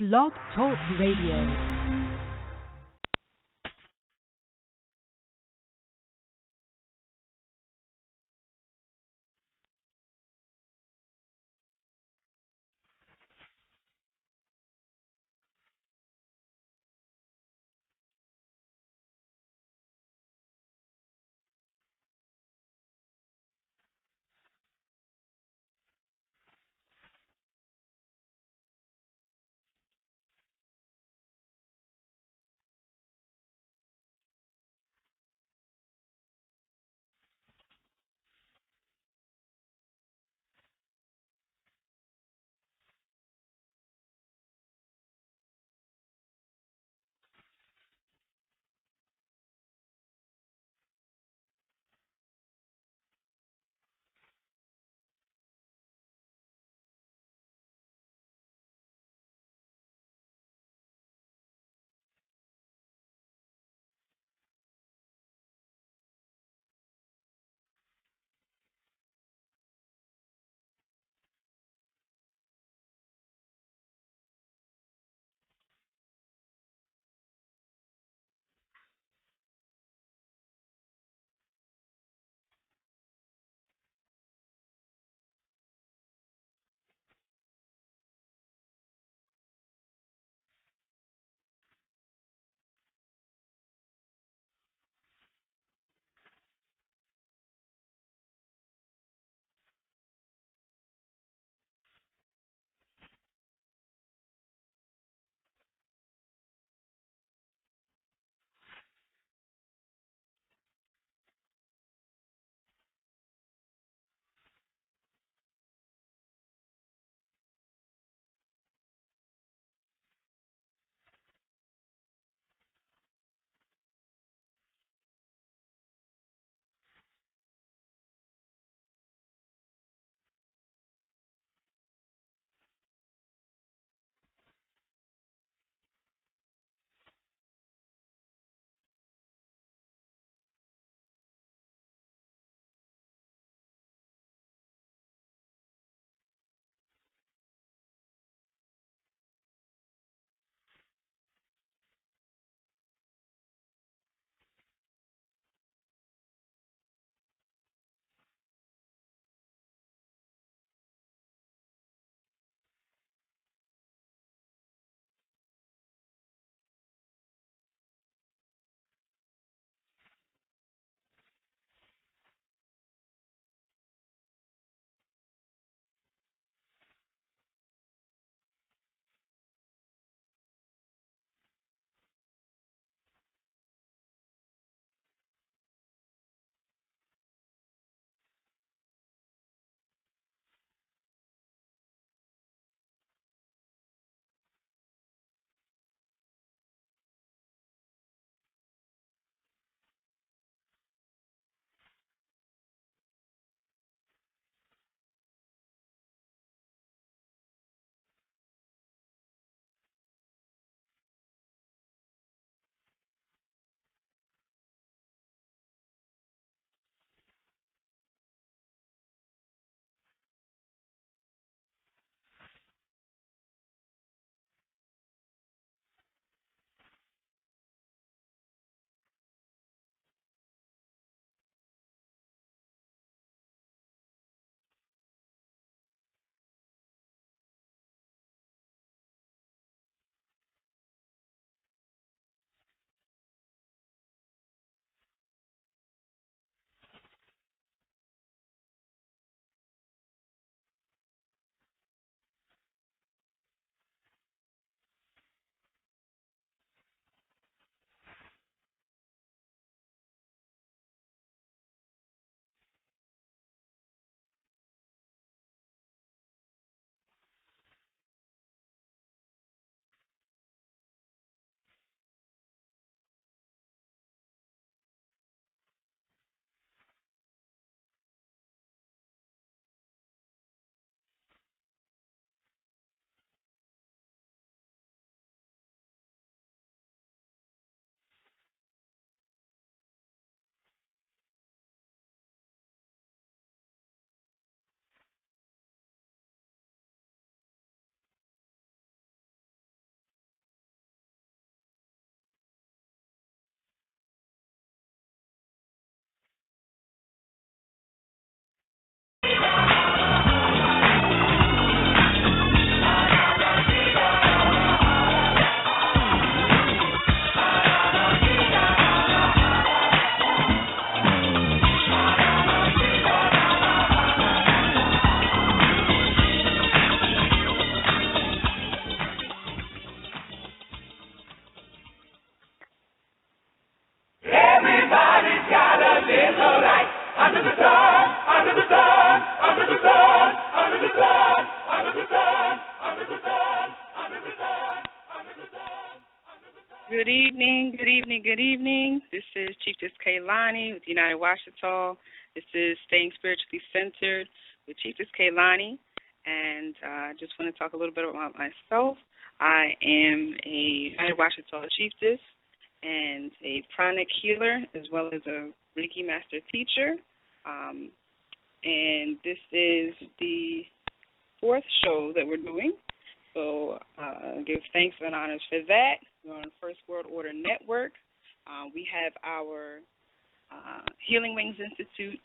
Blog Talk Radio. Good evening, good evening, good evening. This is Chiefess Kaylani with United Washita. This is Staying Spiritually Centered with Chiefess Kaylani. And I just want to talk a little bit about myself. I am a United Washita Chiefess and a pranic healer as well as a Reiki Master Teacher. And this is the fourth show that we're doing. So give thanks and honors for that. We're on First World Order Network. We have our Healing Wings Institute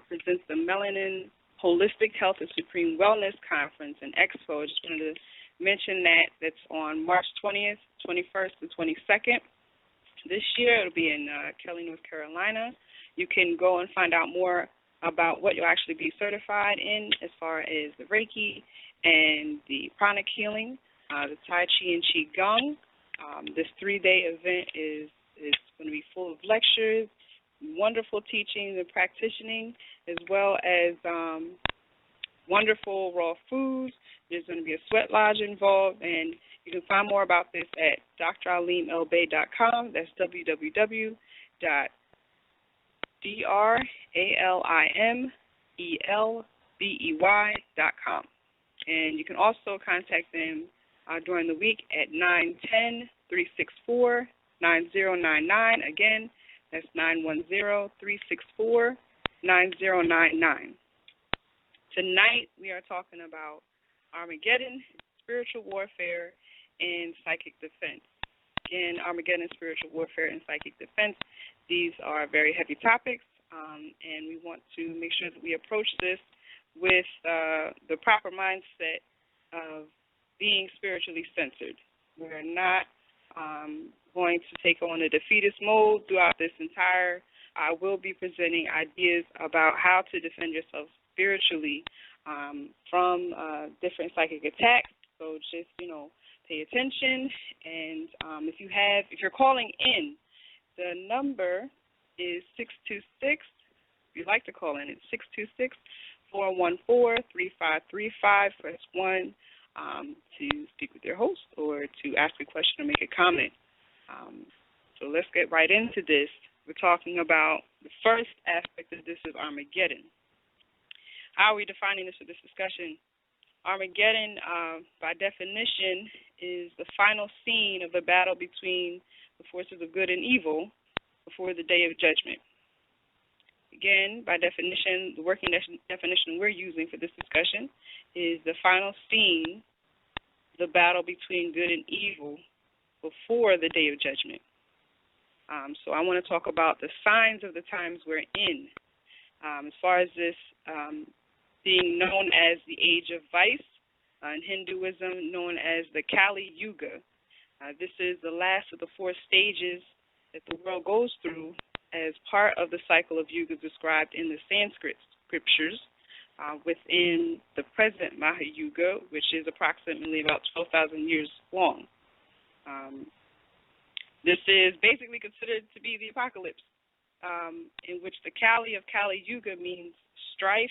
presents the Melanin Holistic Health and Supreme Wellness Conference and Expo. I just wanted to mention that's on March 20th, 21st, and 22nd. This year it'll be in Kelly, North Carolina. You can go and find out more about what you'll actually be certified in as far as the Reiki and the pranic healing, the Tai Chi and Qigong. This 3-day event is going to be full of lectures, wonderful teaching and practicing, as well as wonderful raw foods. There's going to be a sweat lodge involved, and you can find more about this at dralimel-bey.com. That's www.dralimel-bey.com. And you can also contact them during the week at 910-364-9099. Again, that's 910-364-9099. Tonight we are talking about Armageddon, spiritual warfare, and psychic defense. Again, Armageddon, spiritual warfare, and psychic defense. These are very heavy topics, and we want to make sure that we approach this with the proper mindset of being spiritually centered. We're not going to take on a defeatist mode throughout this entire. I will be presenting ideas about how to defend yourself spiritually from different psychic attacks. So just, pay attention. And if you're calling in, the number is 626. If you'd like to call in, it's 626-414-3535. Press 1 to speak with your host or to ask a question or make a comment. So let's get right into this. We're talking about the first aspect of this is Armageddon. How are we defining this for this discussion? Armageddon, by definition, is the final scene of the battle between the forces of good and evil before the day of judgment. Again, by definition, the working definition we're using for this discussion is the final scene, the battle between good and evil before the day of judgment. So I want to talk about the signs of the times we're in. As far as this being known as the Age of Vice, in Hinduism known as the Kali Yuga. This is the last of the 4 stages that the world goes through as part of the cycle of yugas described in the Sanskrit scriptures within the present Maha Yuga, which is approximately about 12,000 years long. This is basically considered to be the apocalypse, in which the Kali of Kali Yuga means strife,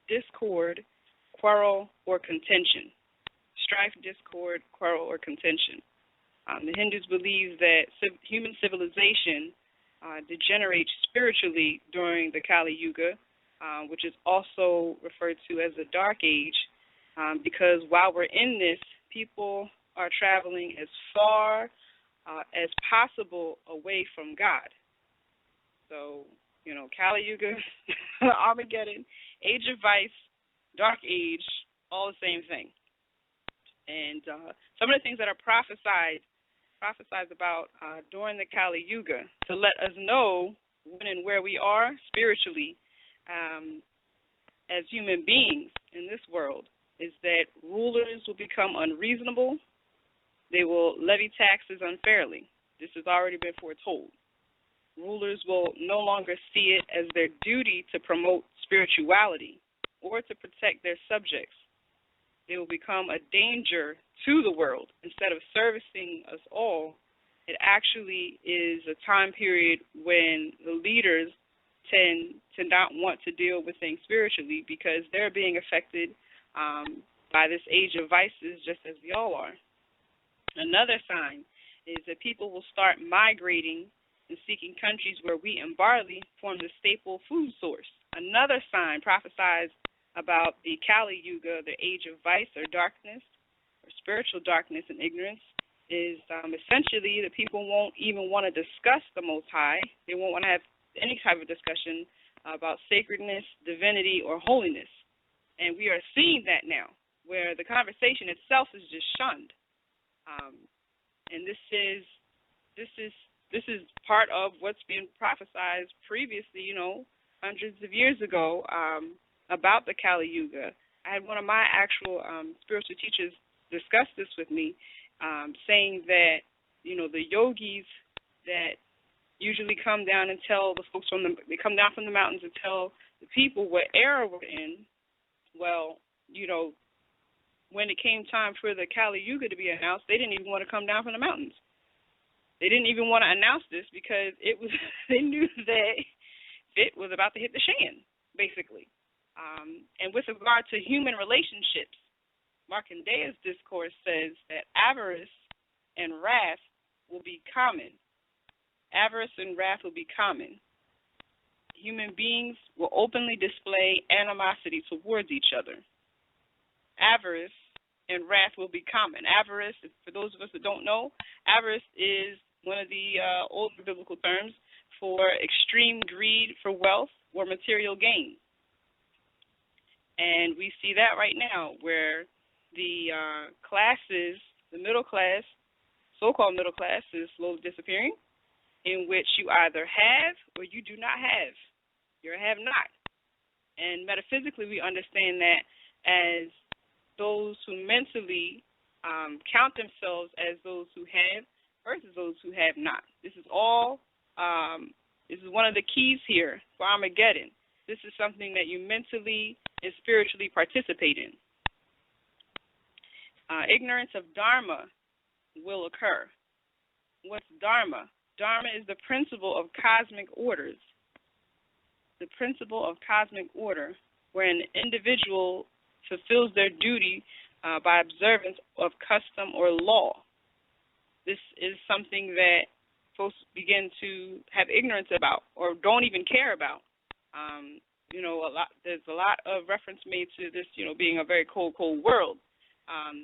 discord, quarrel, or contention. Strife, discord, quarrel, or contention. The Hindus believe that human civilization degenerates spiritually during the Kali Yuga, which is also referred to as the Dark Age, because while we're in this, people are traveling as far as possible away from God. So, Kali Yuga, Armageddon, Age of Vice, Dark Age, all the same thing. And some of the things that are prophesied about during the Kali Yuga to let us know when and where we are spiritually as human beings in this world is that rulers will become unreasonable. They will levy taxes unfairly. This has already been foretold. Rulers will no longer see it as their duty to promote spirituality or to protect their subjects. They will become a danger to the world. Instead of servicing us all, it actually is a time period when the leaders tend to not want to deal with things spiritually because they're being affected by this age of vices just as we all are. Another sign is that people will start migrating and seeking countries where wheat and barley form the staple food source. Another sign prophesies about the Kali Yuga, the age of vice or darkness, or spiritual darkness and ignorance, is essentially that people won't even want to discuss the Most High. They won't want to have any type of discussion about sacredness, divinity, or holiness. And we are seeing that now, where the conversation itself is just shunned. And this is part of what's been prophesied previously, hundreds of years ago, about the Kali Yuga. I had one of my actual spiritual teachers discuss this with me, saying that, the yogis that usually come down and tell the folks they come down from the mountains and tell the people what era we're in. Well, when it came time for the Kali Yuga to be announced, they didn't even want to come down from the mountains. They didn't even want to announce this because they knew that it was about to hit the shan, basically. And with regard to human relationships, Markandeya's discourse says that avarice and wrath will be common. Avarice and wrath will be common. Human beings will openly display animosity towards each other. Avarice and wrath will be common. Avarice, for those of us that don't know, avarice is one of the older biblical terms for extreme greed for wealth or material gain. And we see that right now, where the classes, the middle class, so-called middle class, is slowly disappearing, in which you either have or you do not have. You're a have-not. And metaphysically, we understand that as those who mentally count themselves as those who have versus those who have not. This is all, this is one of the keys here for Armageddon. This is something that you mentally and spiritually participate in. Ignorance of Dharma will occur. What's Dharma? Dharma is the principle of cosmic orders. The principle of cosmic order, where an individual fulfills their duty by observance of custom or law. This is something that folks begin to have ignorance about or don't even care about. There's a lot of reference made to this, being a very cold, cold world.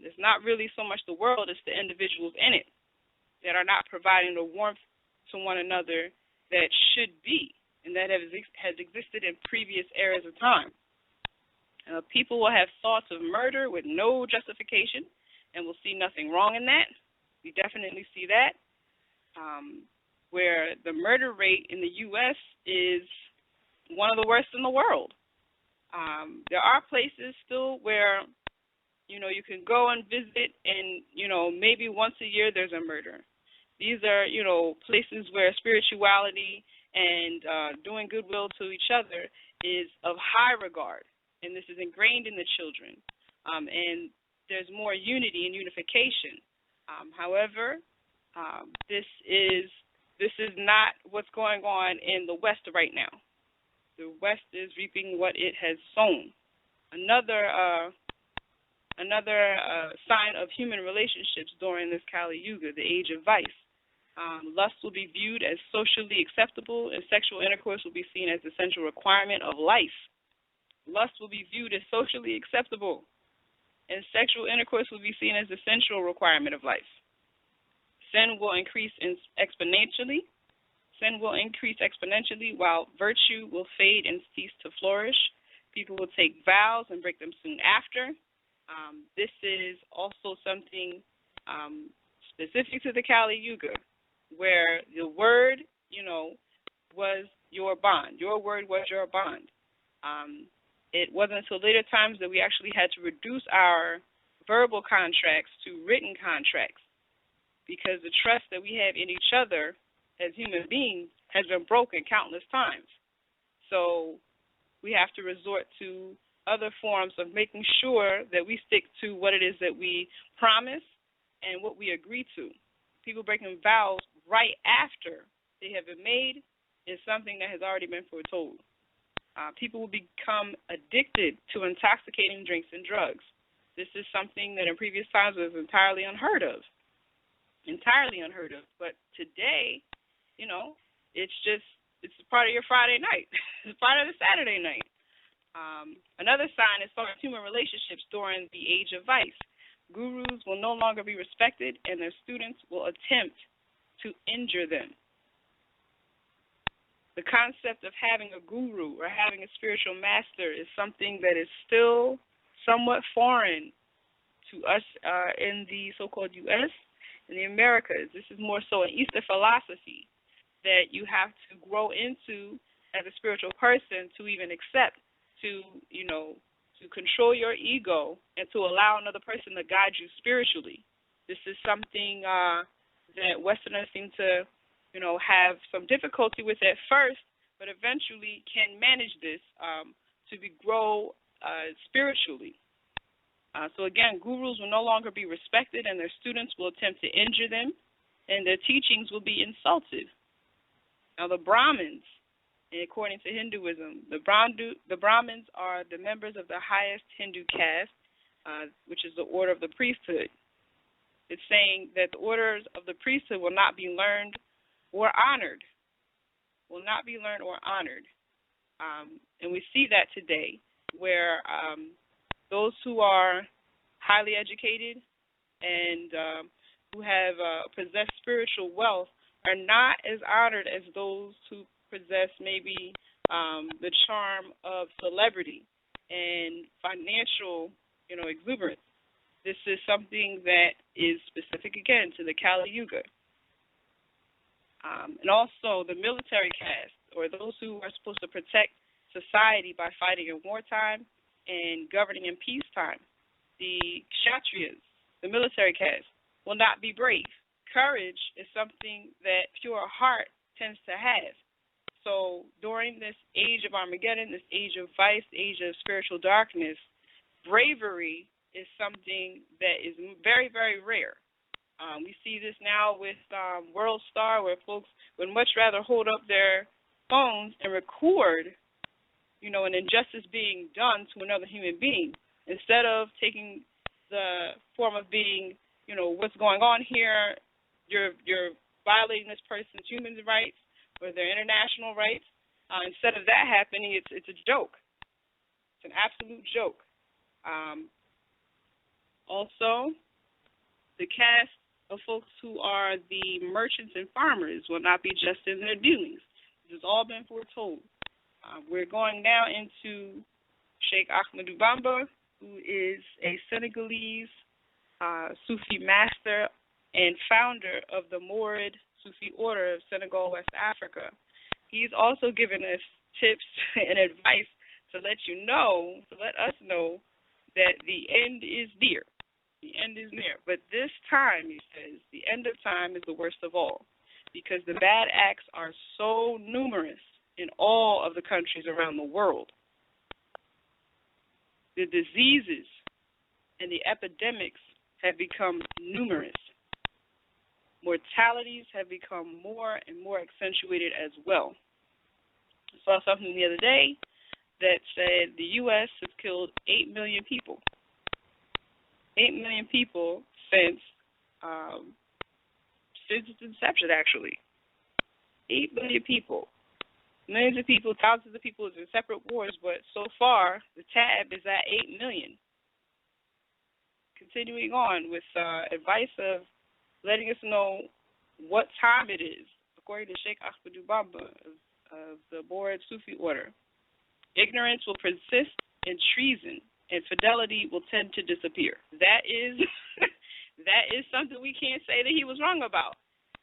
It's not really so much the world, it's the individuals in it that are not providing the warmth to one another that should be and that has existed in previous eras of time. People will have thoughts of murder with no justification, and will see nothing wrong in that. We definitely see that, where the murder rate in the U.S. is one of the worst in the world. There are places still where, you can go and visit, and, maybe once a year there's a murder. These are, places where spirituality and doing goodwill to each other is of high regard. And this is ingrained in the children, and there's more unity and unification. However, this is not what's going on in the West right now. The West is reaping what it has sown. Another sign of human relationships during this Kali Yuga, the age of vice. Lust will be viewed as socially acceptable, and sexual intercourse will be seen as the central requirement of life. Lust will be viewed as socially acceptable, and sexual intercourse will be seen as the central requirement of life. Sin will increase exponentially. Sin will increase exponentially, while virtue will fade and cease to flourish. People will take vows and break them soon after. This is also something specific to the Kali Yuga, where the word, was your bond. Your word was your bond. It wasn't until later times that we actually had to reduce our verbal contracts to written contracts, because the trust that we have in each other as human beings has been broken countless times. So we have to resort to other forms of making sure that we stick to what it is that we promise and what we agree to. People breaking vows right after they have been made is something that has already been foretold. People will become addicted to intoxicating drinks and drugs. This is something that in previous times was entirely unheard of. entirely unheard of. But today, it's part of your Friday night. It's part of the Saturday night. Another sign is starting human relationships during the age of vice. Gurus will no longer be respected, and their students will attempt to injure them. The concept of having a guru or having a spiritual master is something that is still somewhat foreign to us in the so-called U.S. and the Americas. This is more so an Eastern philosophy that you have to grow into as a spiritual person to even accept, to control your ego and to allow another person to guide you spiritually. This is something that Westerners seem to have some difficulty with at first, but eventually can manage this to grow spiritually. So again, gurus will no longer be respected, and their students will attempt to injure them, and their teachings will be insulted. Now the Brahmins, according to Hinduism, the Brahmins are the members of the highest Hindu caste, which is the order of the priesthood. It's saying that the orders of the priesthood will not be learned or honored, and we see that today, where those who are highly educated and who have possessed spiritual wealth are not as honored as those who possess maybe the charm of celebrity and financial, exuberance. This is something that is specific, again, to the Kali Yuga. And also the military caste, or those who are supposed to protect society by fighting in wartime and governing in peacetime. The Kshatriyas, the military caste, will not be brave. Courage is something that pure heart tends to have. So during this age of Armageddon, this age of vice, age of spiritual darkness, bravery is something that is very, very rare. We see this now with World Star, where folks would much rather hold up their phones and record, an injustice being done to another human being, instead of taking the form of being, what's going on here. You're violating this person's human rights or their international rights. Instead of that happening, it's a joke. It's an absolute joke. Also, the caste of folks who are the merchants and farmers will not be just in their dealings. This has all been foretold. We're going now into Sheikh Ahmadou Bamba, who is a Senegalese Sufi master and founder of the Mourid Sufi order of Senegal, West Africa. He's also given us tips and advice to let us know that the end is near. The end is near. But this time, he says, the end of time is the worst of all, because the bad acts are so numerous in all of the countries around the world. The diseases and the epidemics have become numerous. Mortalities have become more and more accentuated as well. I saw something the other day that said the U.S. has killed 8 million people. 8 million people since its inception, actually. 8 million people. Millions of people, thousands of people in separate wars, but so far the tab is at 8 million. Continuing on with advice of letting us know what time it is, according to Sheikh Ahmadou Bamba of the Mourid Sufi order. Ignorance will persist in treason, and fidelity will tend to disappear. That is something we can't say that he was wrong about.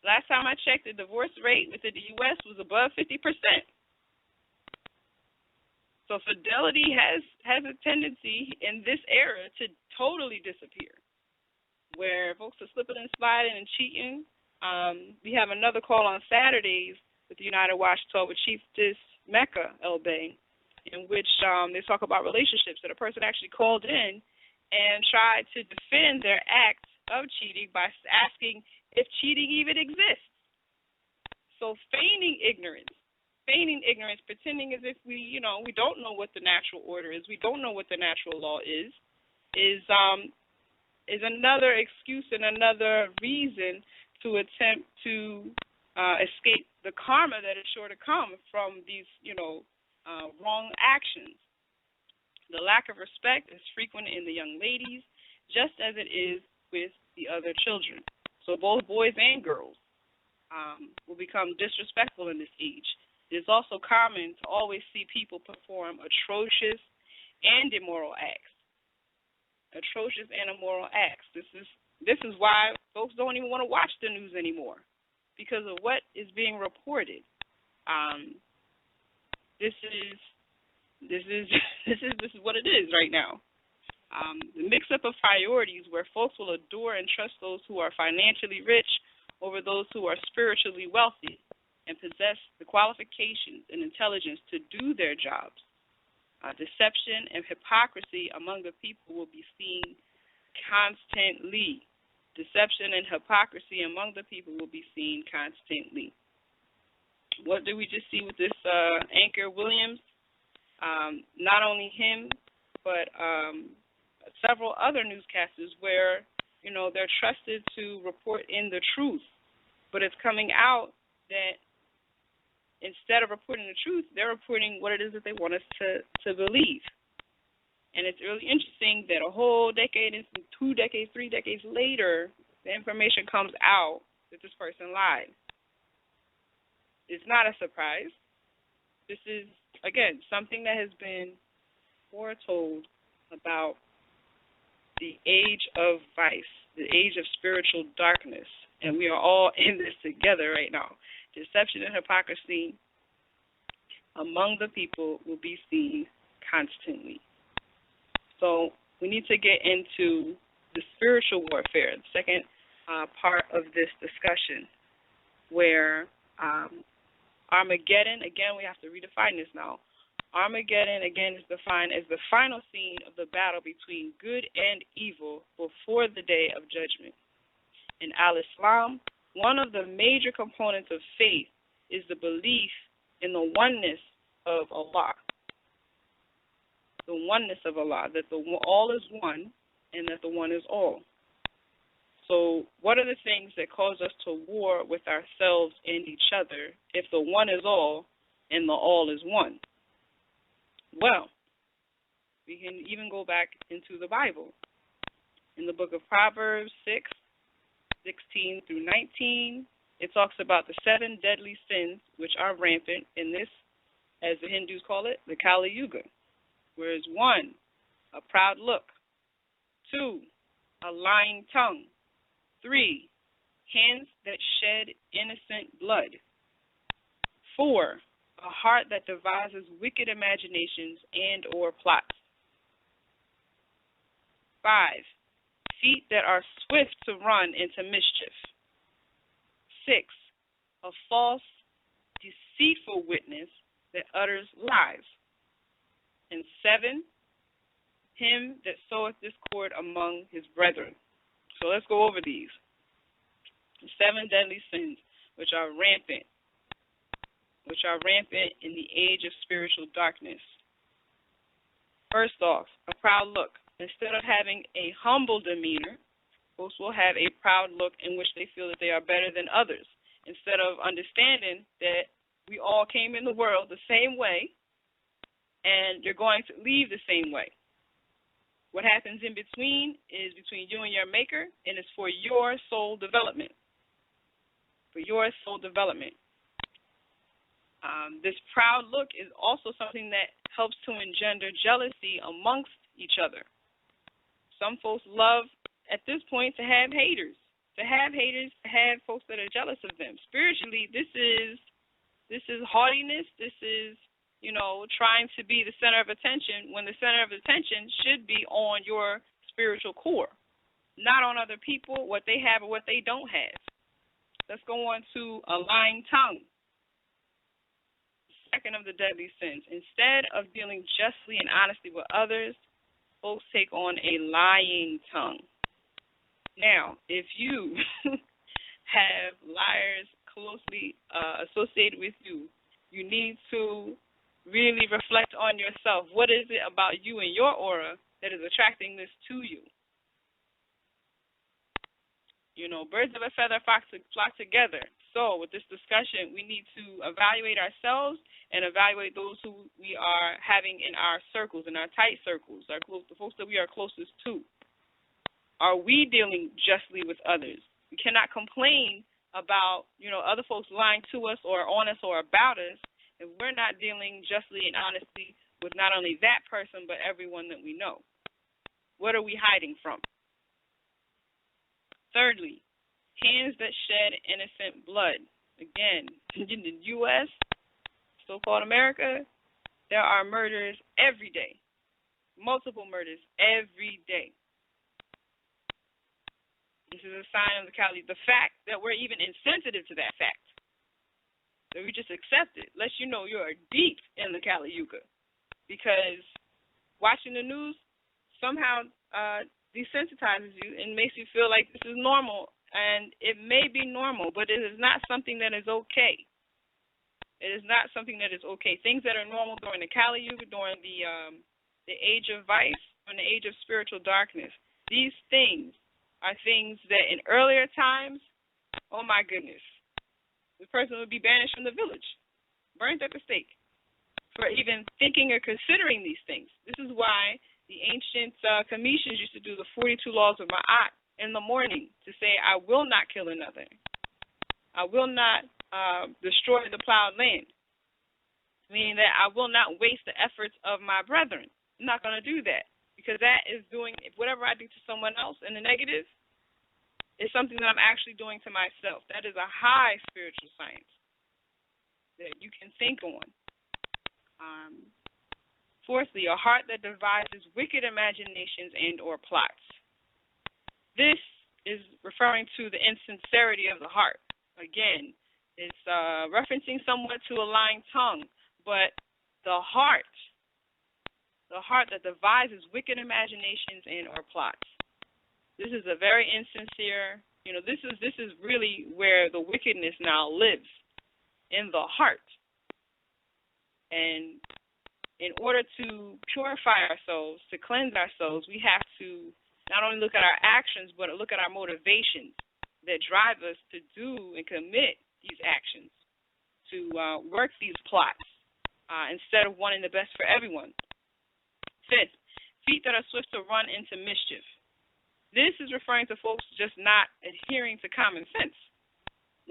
Last time I checked, the divorce rate within the U.S. was above 50%. So fidelity has a tendency in this era to totally disappear, where folks are slipping and sliding and cheating. We have another call on Saturdays with the United Watch Talk with Chiefess Mecca El-Bey, in which they talk about relationships, that a person actually called in and tried to defend their act of cheating by asking if cheating even exists. So feigning ignorance, pretending as if we don't know what the natural order is, we don't know what the natural law is is another excuse and another reason to attempt to escape the karma that is sure to come from these, wrong actions. The lack of respect is frequent in the young ladies, just as it is with the other children. So both boys and girls will become disrespectful in this age. It is also common to always see people perform atrocious and immoral acts. Atrocious and immoral acts. This is why folks don't even want to watch the news anymore, because of what is being reported. This is what it is right now. The mix-up of priorities where folks will adore and trust those who are financially rich over those who are spiritually wealthy and possess the qualifications and intelligence to do their jobs. Deception and hypocrisy among the people will be seen constantly. Deception and hypocrisy among the people will be seen constantly. What did we just see with this Anchor Williams? Not only him, but several other newscasters where, they're trusted to report in the truth. But it's coming out that instead of reporting the truth, they're reporting what it is that they want us to believe. And it's really interesting that a whole decade, 2 decades, 3 decades later, the information comes out that this person lied. It's not a surprise. This is, again, something that has been foretold about the age of vice, the age of spiritual darkness. And we are all in this together right now. Deception and hypocrisy among the people will be seen constantly. So we need to get into the spiritual warfare, the second part of this discussion, where Armageddon, again, we have to redefine this now. Armageddon, again, is defined as the final scene of the battle between good and evil before the day of judgment. In Al-Islam, one of the major components of faith is the belief in the oneness of Allah. The oneness of Allah, that the all is one and that the one is all. So what are the things that cause us to war with ourselves and each other if the one is all and the all is one? Well, we can even go back into the Bible. In the book of Proverbs 6:16 through 19, it talks about the 7 deadly sins which are rampant in this, as the Hindus call it, the Kali Yuga. Whereas 1, a proud look. 2, a lying tongue. 3, hands that shed innocent blood. 4, a heart that devises wicked imaginations and or plots. 5, feet that are swift to run into mischief. 6, a false, deceitful witness that utters lies. And 7, him that soweth discord among his brethren. So let's go over these. The 7 deadly sins which are rampant in the age of spiritual darkness. First off, a proud look. Instead of having a humble demeanor, folks will have a proud look in which they feel that they are better than others, instead of understanding that we all came in the world the same way and you're going to leave the same way. What happens in between is between you and your maker, and it's for your soul development. For your soul development. This proud look is also something that helps to engender jealousy amongst each other. Some folks love, at this point, to have haters. To have folks that are jealous of them. Spiritually, this is haughtiness. This is, trying to be the center of attention when the center of attention should be on your spiritual core, not on other people, what they have or what they don't have. Let's go on to a lying tongue. Second of the deadly sins. Instead of dealing justly and honestly with others, folks take on a lying tongue. Now, if you have liars closely associated with you, you need to really reflect on yourself. What is it about you and your aura that is attracting this to you? Birds of a feather flock together. So with this discussion, we need to evaluate ourselves and evaluate those who we are having in our circles, in our tight circles, the folks that we are closest to. Are we dealing justly with others? We cannot complain about, other folks lying to us or on us or about us if we're not dealing justly and honestly with not only that person but everyone that we know. What are we hiding from? Thirdly, hands that shed innocent blood. Again, in the U.S., so-called America, there are murders every day, multiple murders every day. This is a sign of the Kali. The fact that we're even insensitive to that fact, that we just accept it, lets you know you're deep in the Kali Yuga, because watching the news somehow desensitizes you and makes you feel like this is normal, and it may be normal, but it is not something that is okay. It is not something that is okay. Things that are normal during the Kali Yuga, during the age of vice, during the age of spiritual darkness, these things are things that in earlier times, oh my goodness, the person would be banished from the village, burned at the stake, for even thinking or considering these things. This is why the ancient Cometians used to do the 42 laws of Ma'at in the morning to say, I will not kill another. I will not destroy the plowed land, meaning that I will not waste the efforts of my brethren. I'm not going to do that, because that is doing, whatever I do to someone else in the negative is something that I'm actually doing to myself. That is a high spiritual science that you can think on. Fourthly, a heart that devises wicked imaginations and or plots. This is referring to the insincerity of the heart. Again, it's referencing somewhat to a lying tongue, but the heart that devises wicked imaginations and or plots. This is a very insincere, this is really where the wickedness now lives, in the heart. And in order to purify ourselves, to cleanse ourselves, we have to not only look at our actions, but look at our motivations that drive us to do and commit these actions, to work these plots, instead of wanting the best for everyone. Fifth, feet that are swift to run into mischief. This is referring to folks just not adhering to common sense,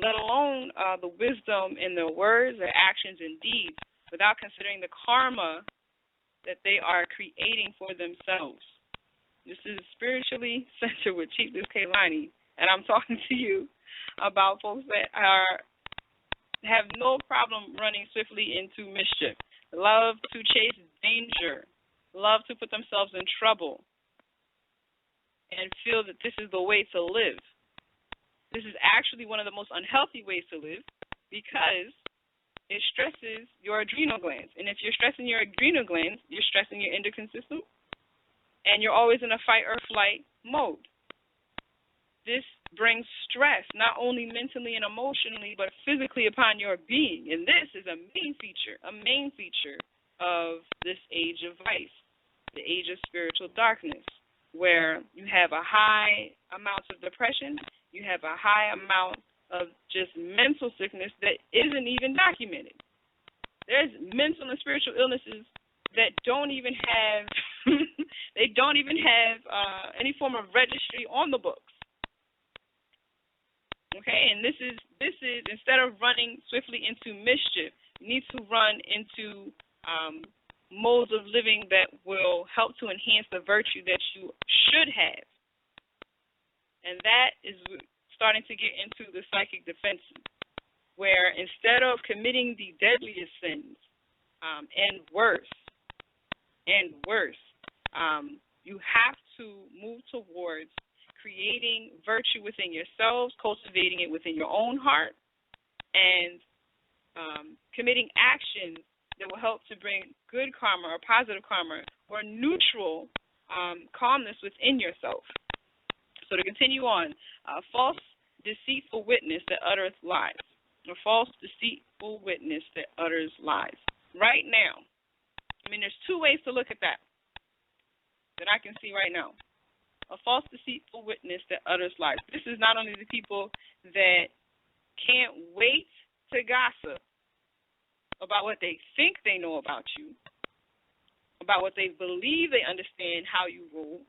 let alone the wisdom in their words, their actions, and deeds, without considering the karma that they are creating for themselves. This is Spiritually Centered with Chief Liz Kaylani, and I'm talking to you about folks that have no problem running swiftly into mischief, love to chase danger, love to put themselves in trouble, and feel that this is the way to live. This is actually one of the most unhealthy ways to live, because it stresses your adrenal glands. And if you're stressing your adrenal glands, you're stressing your endocrine system, and you're always in a fight or flight mode. This brings stress, not only mentally and emotionally, but physically upon your being. And this is a main feature of this age of vice, the age of spiritual darkness, where you have a high amount of depression, you have a high amount of just mental sickness that isn't even documented. There's mental and spiritual illnesses that don't even have any form of registry on the books. Okay, and this is instead of running swiftly into mischief, you need to run into modes of living that will help to enhance the virtue that you should have. And that is starting to get into the psychic defenses, where instead of committing the deadliest sins and worse, you have to move towards creating virtue within yourselves, cultivating it within your own heart, and committing actions that will help to bring good karma or positive karma or neutral calmness within yourself. So to continue on, false, deceitful witness that uttereth lies. A false, deceitful witness that utters lies. Right now, there's two ways to look at that I can see right now. a false, deceitful witness that utters lies. This is not only the people that can't wait to gossip about what they think they know about you, about what they believe they understand how you rule,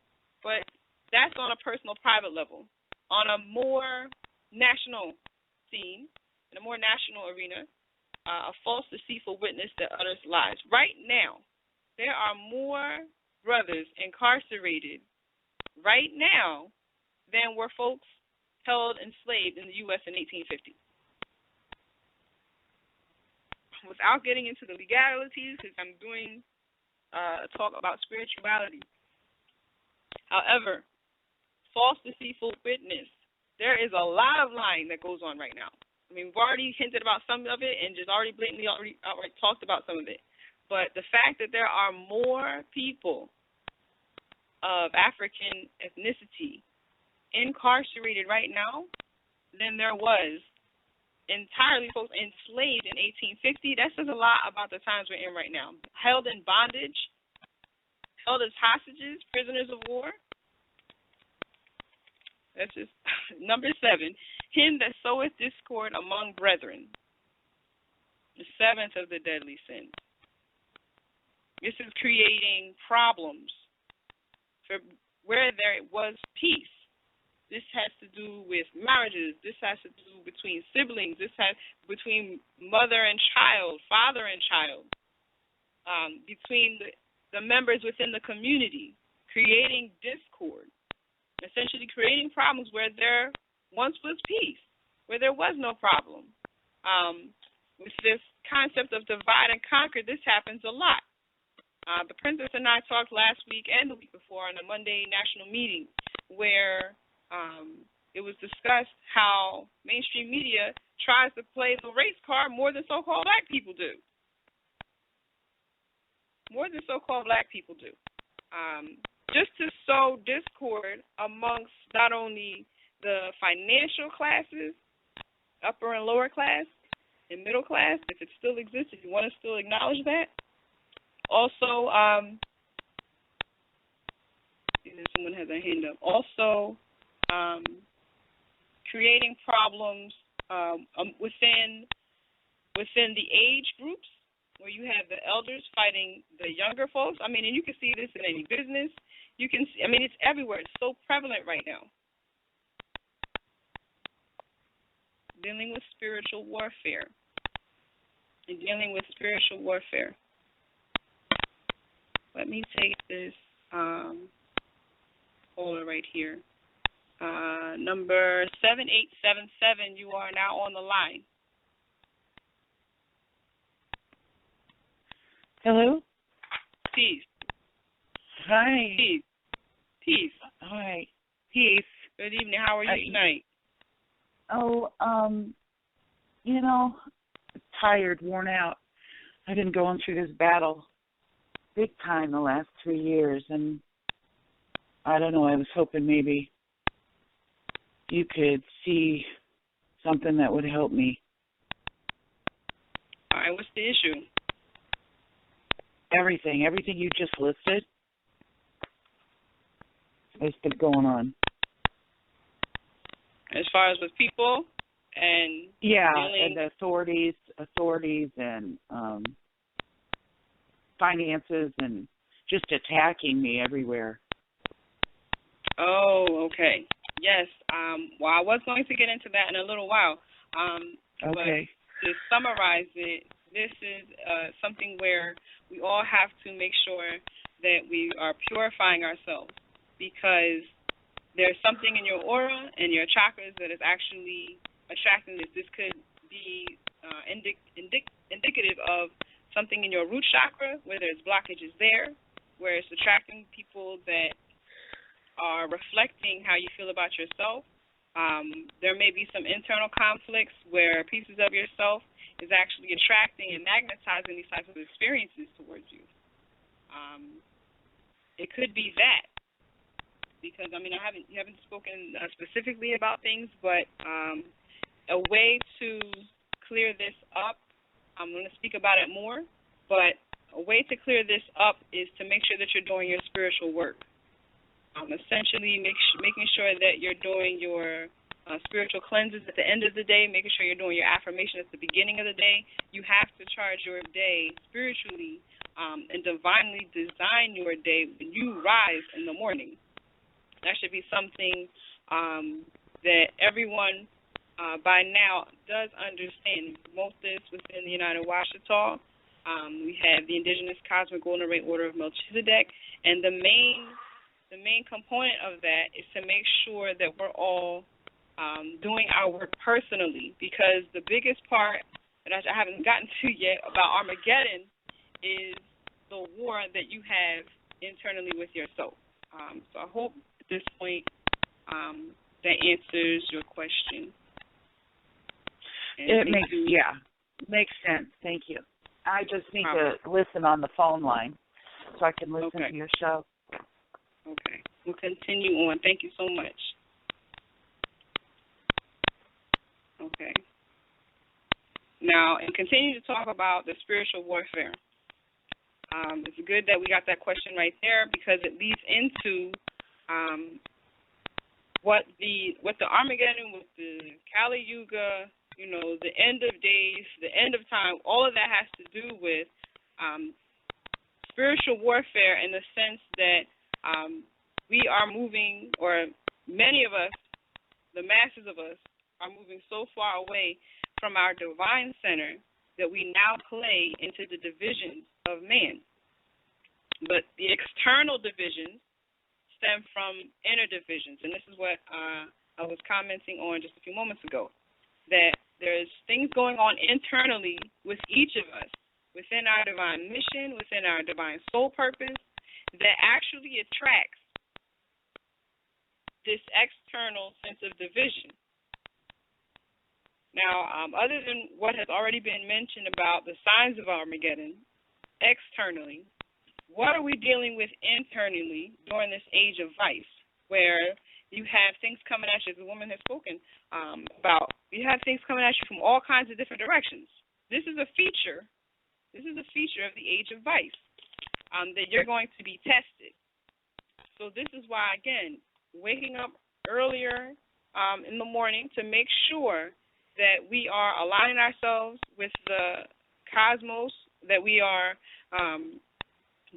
but that's on a personal, private level. On a more national scene, in a more national arena, a false, deceitful witness that utters lies. Right now, there are more brothers incarcerated right now than were folks held enslaved in the U.S. in 1850. Without getting into the legalities, because I'm doing a talk about spirituality. However, false, deceitful witness, there is a lot of lying that goes on right now. I mean, we've already hinted about some of it and just already blatantly outright talked about some of it. But the fact that there are more people of African ethnicity incarcerated right now than there was entirely folks enslaved in 1850, that says a lot about the times we're in right now. Held in bondage, held as hostages, prisoners of war. That's just number 7. Him that soweth discord among brethren. The 7th of the deadly sins. This is creating problems for where there was peace. This has to do with marriages. This has to do between siblings. This has between mother and child, father and child, between the members within the community, creating discord, essentially creating problems where there once was peace, where there was no problem. With this concept of divide and conquer, this happens a lot. The princess and I talked last week and the week before on a Monday national meeting where it was discussed how mainstream media tries to play the race card more than so-called black people do. More than so-called black people do. Just to sow discord amongst not only the financial classes, upper and lower class, and middle class, if it still exists, if you want to still acknowledge that. Also, someone has their hand up. Also, creating problems within the age groups where you have the elders fighting the younger folks. I mean, and you can see this in any business. You can see, I mean, it's everywhere. It's so prevalent right now. Dealing with spiritual warfare. And dealing with spiritual warfare. Let me take this caller right here. Number 7877, you are now on the line. Hello? Peace. Hi. Peace. Peace. Hi. Peace. Good evening. How are you tonight? Tired, worn out. I've been going through this battle big time the last 3 years, and I don't know, I was hoping maybe you could see something that would help me. All right, what's the issue? Everything you just listed has been going on. As far as with people and and the authorities and finances and just attacking me everywhere. Oh, okay. Yes. Well, I was going to get into that in a little while. Okay. But to summarize it, this is something where we all have to make sure that we are purifying ourselves, because there's something in your aura and your chakras that is actually attracting this. This could be indicative of something in your root chakra, where there's blockages there, where it's attracting people that are reflecting how you feel about yourself. There may be some internal conflicts where pieces of yourself is actually attracting and magnetizing these types of experiences towards you. It could be that, because you haven't spoken specifically about things, but a way to clear this up, I'm going to speak about it more, but a way to clear this up is to make sure that you're doing your spiritual work. Essentially, making sure that you're doing your spiritual cleanses at the end of the day, making sure you're doing your affirmation at the beginning of the day. You have to charge your day spiritually and divinely design your day when you rise in the morning. That should be something that everyone by now does understand. Most of this within the United Washita. We have the Indigenous Cosmic Golden Ray Order of Melchizedek, and the main component of that is to make sure that we're all doing our work personally, because the biggest part that I haven't gotten to yet about Armageddon is the war that you have internally with yourself. So I hope at this point that answers your question. And makes sense. Thank you. I just need to listen on the phone line so I can listen to your show. Okay. We'll continue on. Thank you so much. Okay. Now, and continue to talk about the spiritual warfare. It's good that we got that question right there, because it leads into what the Armageddon, with the Kali Yuga, the end of days, the end of time, all of that has to do with spiritual warfare, in the sense that we are moving, or many of us, the masses of us, are moving so far away from our divine center that we now play into the divisions of man. But the external divisions stem from inner divisions, and this is what I was commenting on just a few moments ago, that there's things going on internally with each of us, within our divine mission, within our divine soul purpose, that actually attracts this external sense of division. Now, other than what has already been mentioned about the signs of Armageddon externally, what are we dealing with internally during this age of vice, where you have things coming at you, as the woman has spoken about, you have things coming at you from all kinds of different directions. This is a feature of the age of vice, that you're going to be tested. So this is why, again, waking up earlier in the morning to make sure that we are aligning ourselves with the cosmos, that we are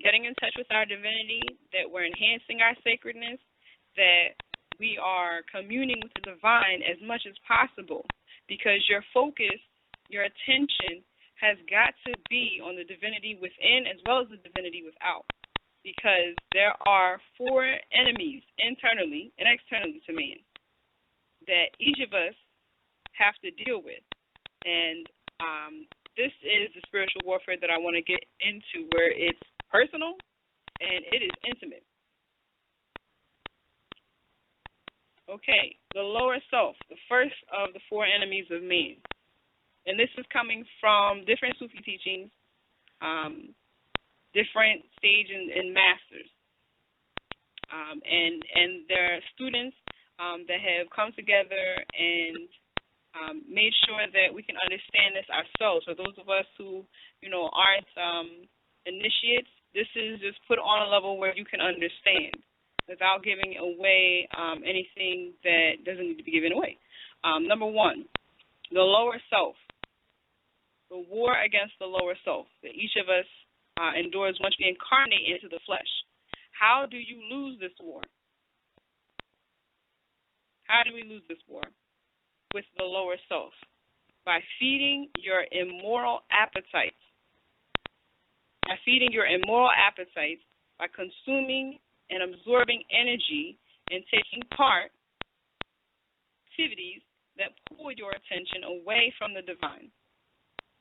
getting in touch with our divinity, that we're enhancing our sacredness, that we are communing with the divine as much as possible, because your focus, your attention has got to be on the divinity within as well as the divinity without, because there are 4 enemies internally and externally to man that each of us have to deal with. And this is the spiritual warfare that I want to get into, where it's personal and it is intimate. Okay, the lower self, the first of the 4 enemies of man. And this is coming from different Sufi teachings, different sage and masters. And there are students that have come together and made sure that we can understand this ourselves. For those of us who, aren't initiates, this is just put on a level where you can understand without giving away anything that doesn't need to be given away. Number 1, the lower self, the war against the lower self that each of us endures once we incarnate into the flesh. How do you lose this war? How do we lose this war? With the lower self. By feeding your immoral appetites. By feeding your immoral appetites, by consuming and absorbing energy and taking part in activities that pull your attention away from the divine.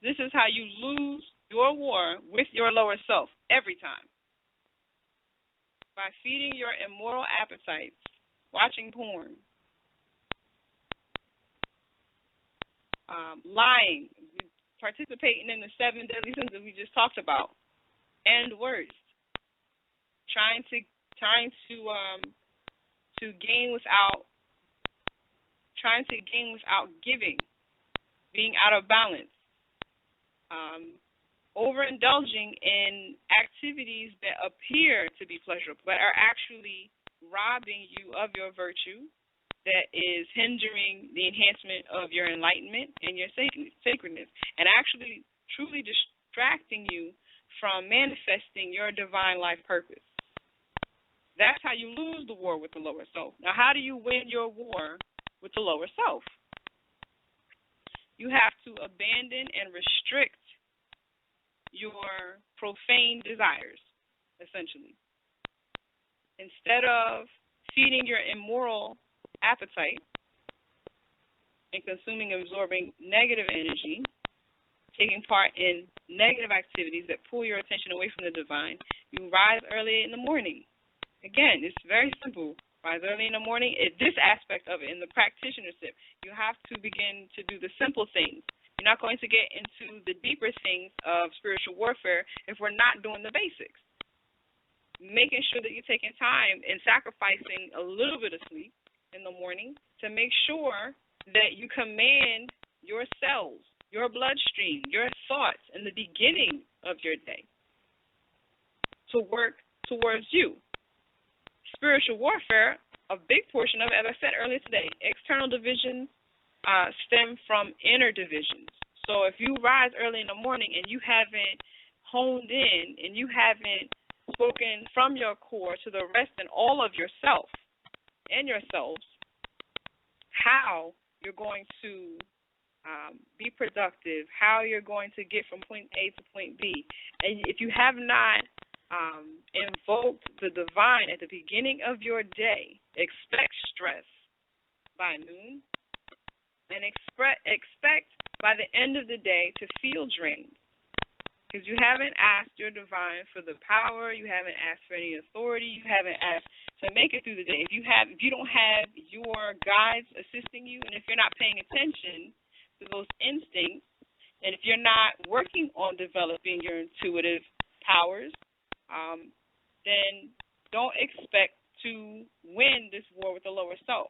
This is how you lose your war with your lower self every time. By feeding your immoral appetites, watching porn, lying, participating in the 7 deadly sins that we just talked about, and worse, trying to gain without giving, being out of balance, overindulging in activities that appear to be pleasurable but are actually robbing you of your virtue, that is hindering the enhancement of your enlightenment and your sacredness, and actually truly distracting you from manifesting your divine life purpose. That's how you lose the war with the lower self. Now, how do you win your war with the lower self? You have to abandon and restrict your profane desires, essentially. Instead of feeding your immoral appetite and consuming and absorbing negative energy, taking part in negative activities that pull your attention away from the divine, you rise early in the morning. Again, it's very simple. Rise early in the morning. This aspect of it, in the practitionership, you have to begin to do the simple things. You're not going to get into the deeper things of spiritual warfare if we're not doing the basics. Making sure that you're taking time and sacrificing a little bit of sleep in the morning to make sure that you command your cells, your bloodstream, your thoughts in the beginning of your day to work towards you. Spiritual warfare, a big portion of it, as I said earlier today, external divisions stem from inner divisions. So if you rise early in the morning and you haven't honed in and you haven't spoken from your core to the rest and all of yourself and yourselves, how you're going to be productive, how you're going to get from point A to point B. And if you have not invoked the divine at the beginning of your day, expect stress by noon, and expect by the end of the day to feel drained. Because you haven't asked your divine for the power, you haven't asked for any authority, you haven't asked to make it through the day. If you don't have your guides assisting you, and if you're not paying attention to those instincts, and if you're not working on developing your intuitive powers, then don't expect to win this war with the lower self.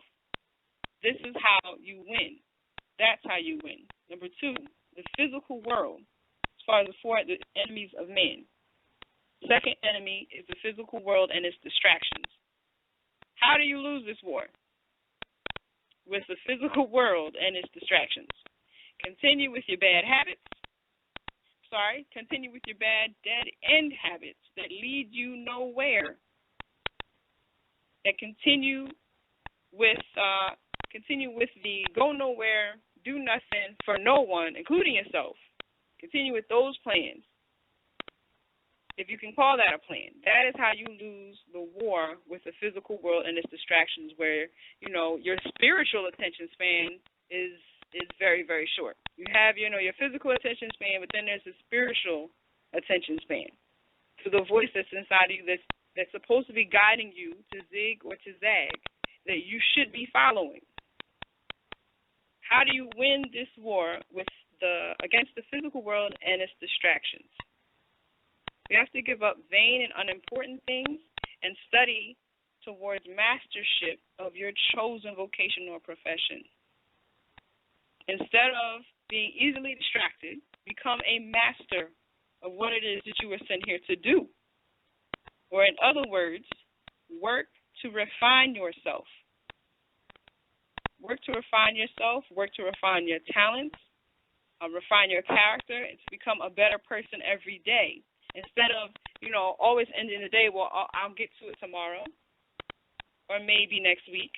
This is how you win. That's how you win. Number 2, the physical world, as far as the enemies of man. Second enemy is the physical world and its distractions. How do you lose this war? With the physical world and its distractions. Continue with your bad habits. Continue with your bad dead-end habits that lead you nowhere. That continue with the go nowhere, do nothing for no one, including yourself. Continue with those plans, if you can call that a plan. That is how you lose the war with the physical world and its distractions, where, your spiritual attention span is very, very short. You have, your physical attention span, but then there's the spiritual attention span. So the voice that's inside of you that's supposed to be guiding you to zig or to zag, that you should be following. How do you win this war against the physical world and its distractions? You have to give up vain and unimportant things and study towards mastership of your chosen vocation or profession. Instead of being easily distracted, become a master of what it is that you were sent here to do. Or in other words, work to refine yourself. Work to refine yourself, work to refine your talents, refine your character, and to become a better person every day. Instead of, always ending the day, well, I'll get to it tomorrow, or maybe next week,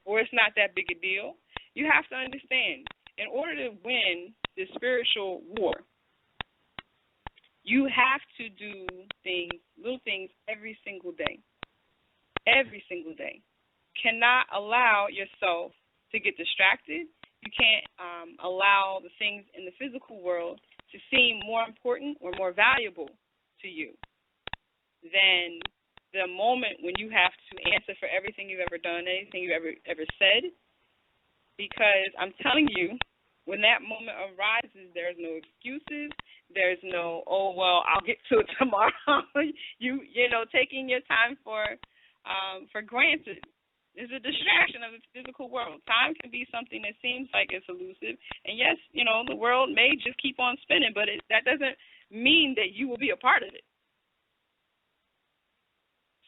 or it's not that big a deal. You have to understand, in order to win this spiritual war, you have to do little things every single day. Every single day. Cannot allow yourself to get distracted. You can't allow the things in the physical world to seem more important or more valuable to you than the moment when you have to answer for everything you've ever done, anything you've ever said. Because I'm telling you, when that moment arises, there's no excuses. There's no, I'll get to it tomorrow. Taking your time for granted is a distraction of the physical world. Time can be something that seems like it's elusive. And yes, the world may just keep on spinning, but that doesn't mean that you will be a part of it.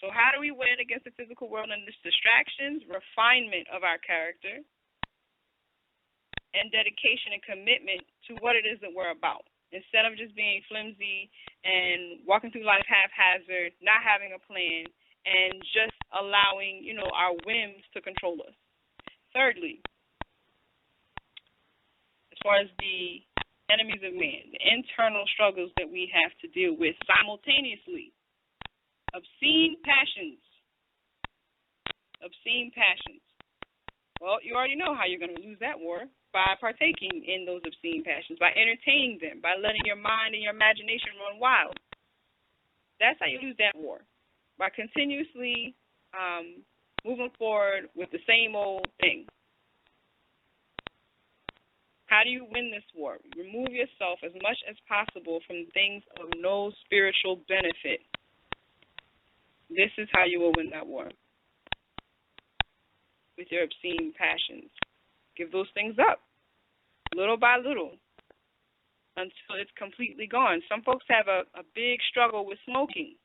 So how do we win against the physical world and its distractions? Refinement of our character and dedication and commitment to what it is that we're about. Instead of just being flimsy and walking through life haphazard, not having a plan, and just allowing, our whims to control us. Thirdly, as far as the enemies of man, the internal struggles that we have to deal with simultaneously, obscene passions. Obscene passions. Well, you already know how you're going to lose that war, by partaking in those obscene passions, by entertaining them, by letting your mind and your imagination run wild. That's how you lose that war, by continuously moving forward with the same old thing. How do you win this war? Remove yourself as much as possible from things of no spiritual benefit. This is how you will win that war, with your obscene passions. Give those things up, little by little, until it's completely gone. Some folks have a big struggle with smoking.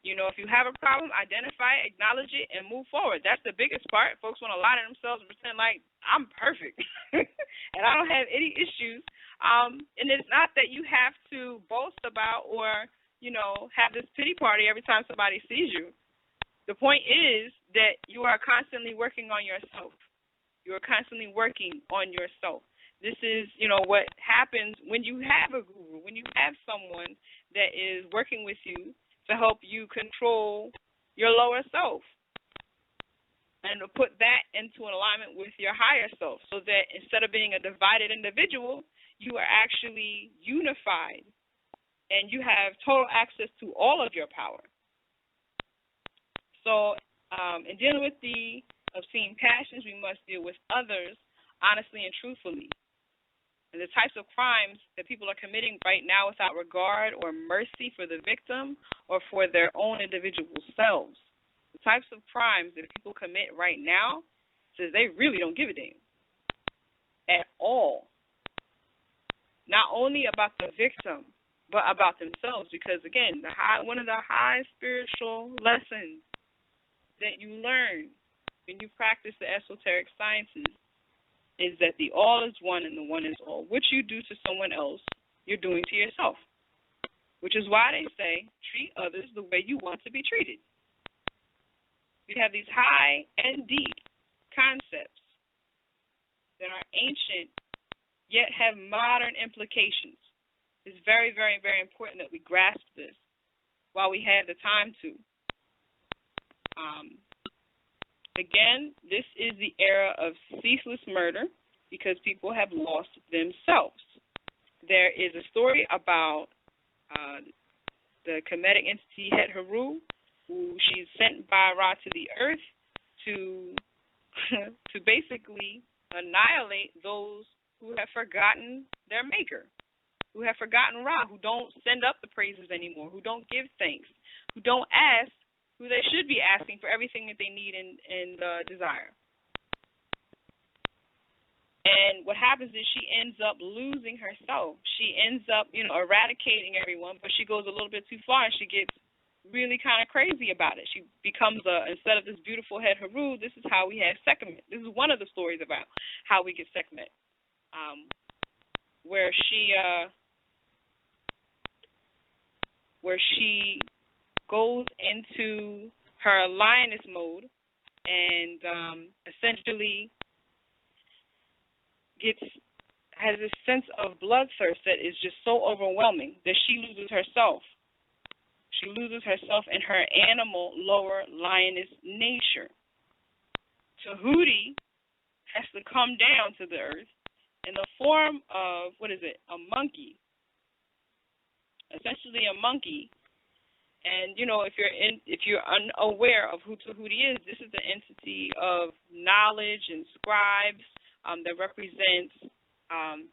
If you have a problem, identify it, acknowledge it, and move forward. That's the biggest part. Folks want to lie to themselves and pretend like, I'm perfect, and I don't have any issues. And it's not that you have to boast about or, have this pity party every time somebody sees you. The point is that you are constantly working on yourself. You are constantly working on yourself. This is, what happens when you have a guru, when you have someone that is working with you to help you control your lower self and to put that into an alignment with your higher self so that instead of being a divided individual, you are actually unified and you have total access to all of your power. So in dealing with the obscene passions, we must deal with others honestly and truthfully. And the types of crimes that people are committing right now without regard or mercy for the victim or for their own individual selves. The types of crimes that people commit right now says they really don't give a damn at all. Not only about the victim, but about themselves. Because, again, one of the high spiritual lessons that you learn when you practice the esoteric sciences is that the all is one and the one is all. What you do to someone else, you're doing to yourself, which is why they say treat others the way you want to be treated. We have these high and deep concepts that are ancient yet have modern implications. It's very, very, very important that we grasp this while we have the time to. Again, this is the era of ceaseless murder because people have lost themselves. There is a story about the Kemetic entity Het Heru, who she's sent by Ra to the earth to to basically annihilate those who have forgotten their maker, who have forgotten Ra, who don't send up the praises anymore, who don't give thanks, who don't ask who they should be asking for everything that they need and desire. And what happens is she ends up losing herself. She ends up, eradicating everyone, but she goes a little bit too far and she gets really kind of crazy about it. She becomes instead of this beautiful Het Heru, this is how we have Sekhmet. This is one of the stories about how we get Sekhmet, where she goes into her lioness mode and essentially has this sense of bloodthirst that is just so overwhelming that she loses herself. She loses herself in her animal lower lioness nature. Tahuti has to come down to the earth in the form of, a monkey. Essentially a monkey. And, if you're unaware of who Tahuti is, this is the entity of knowledge and scribes that represents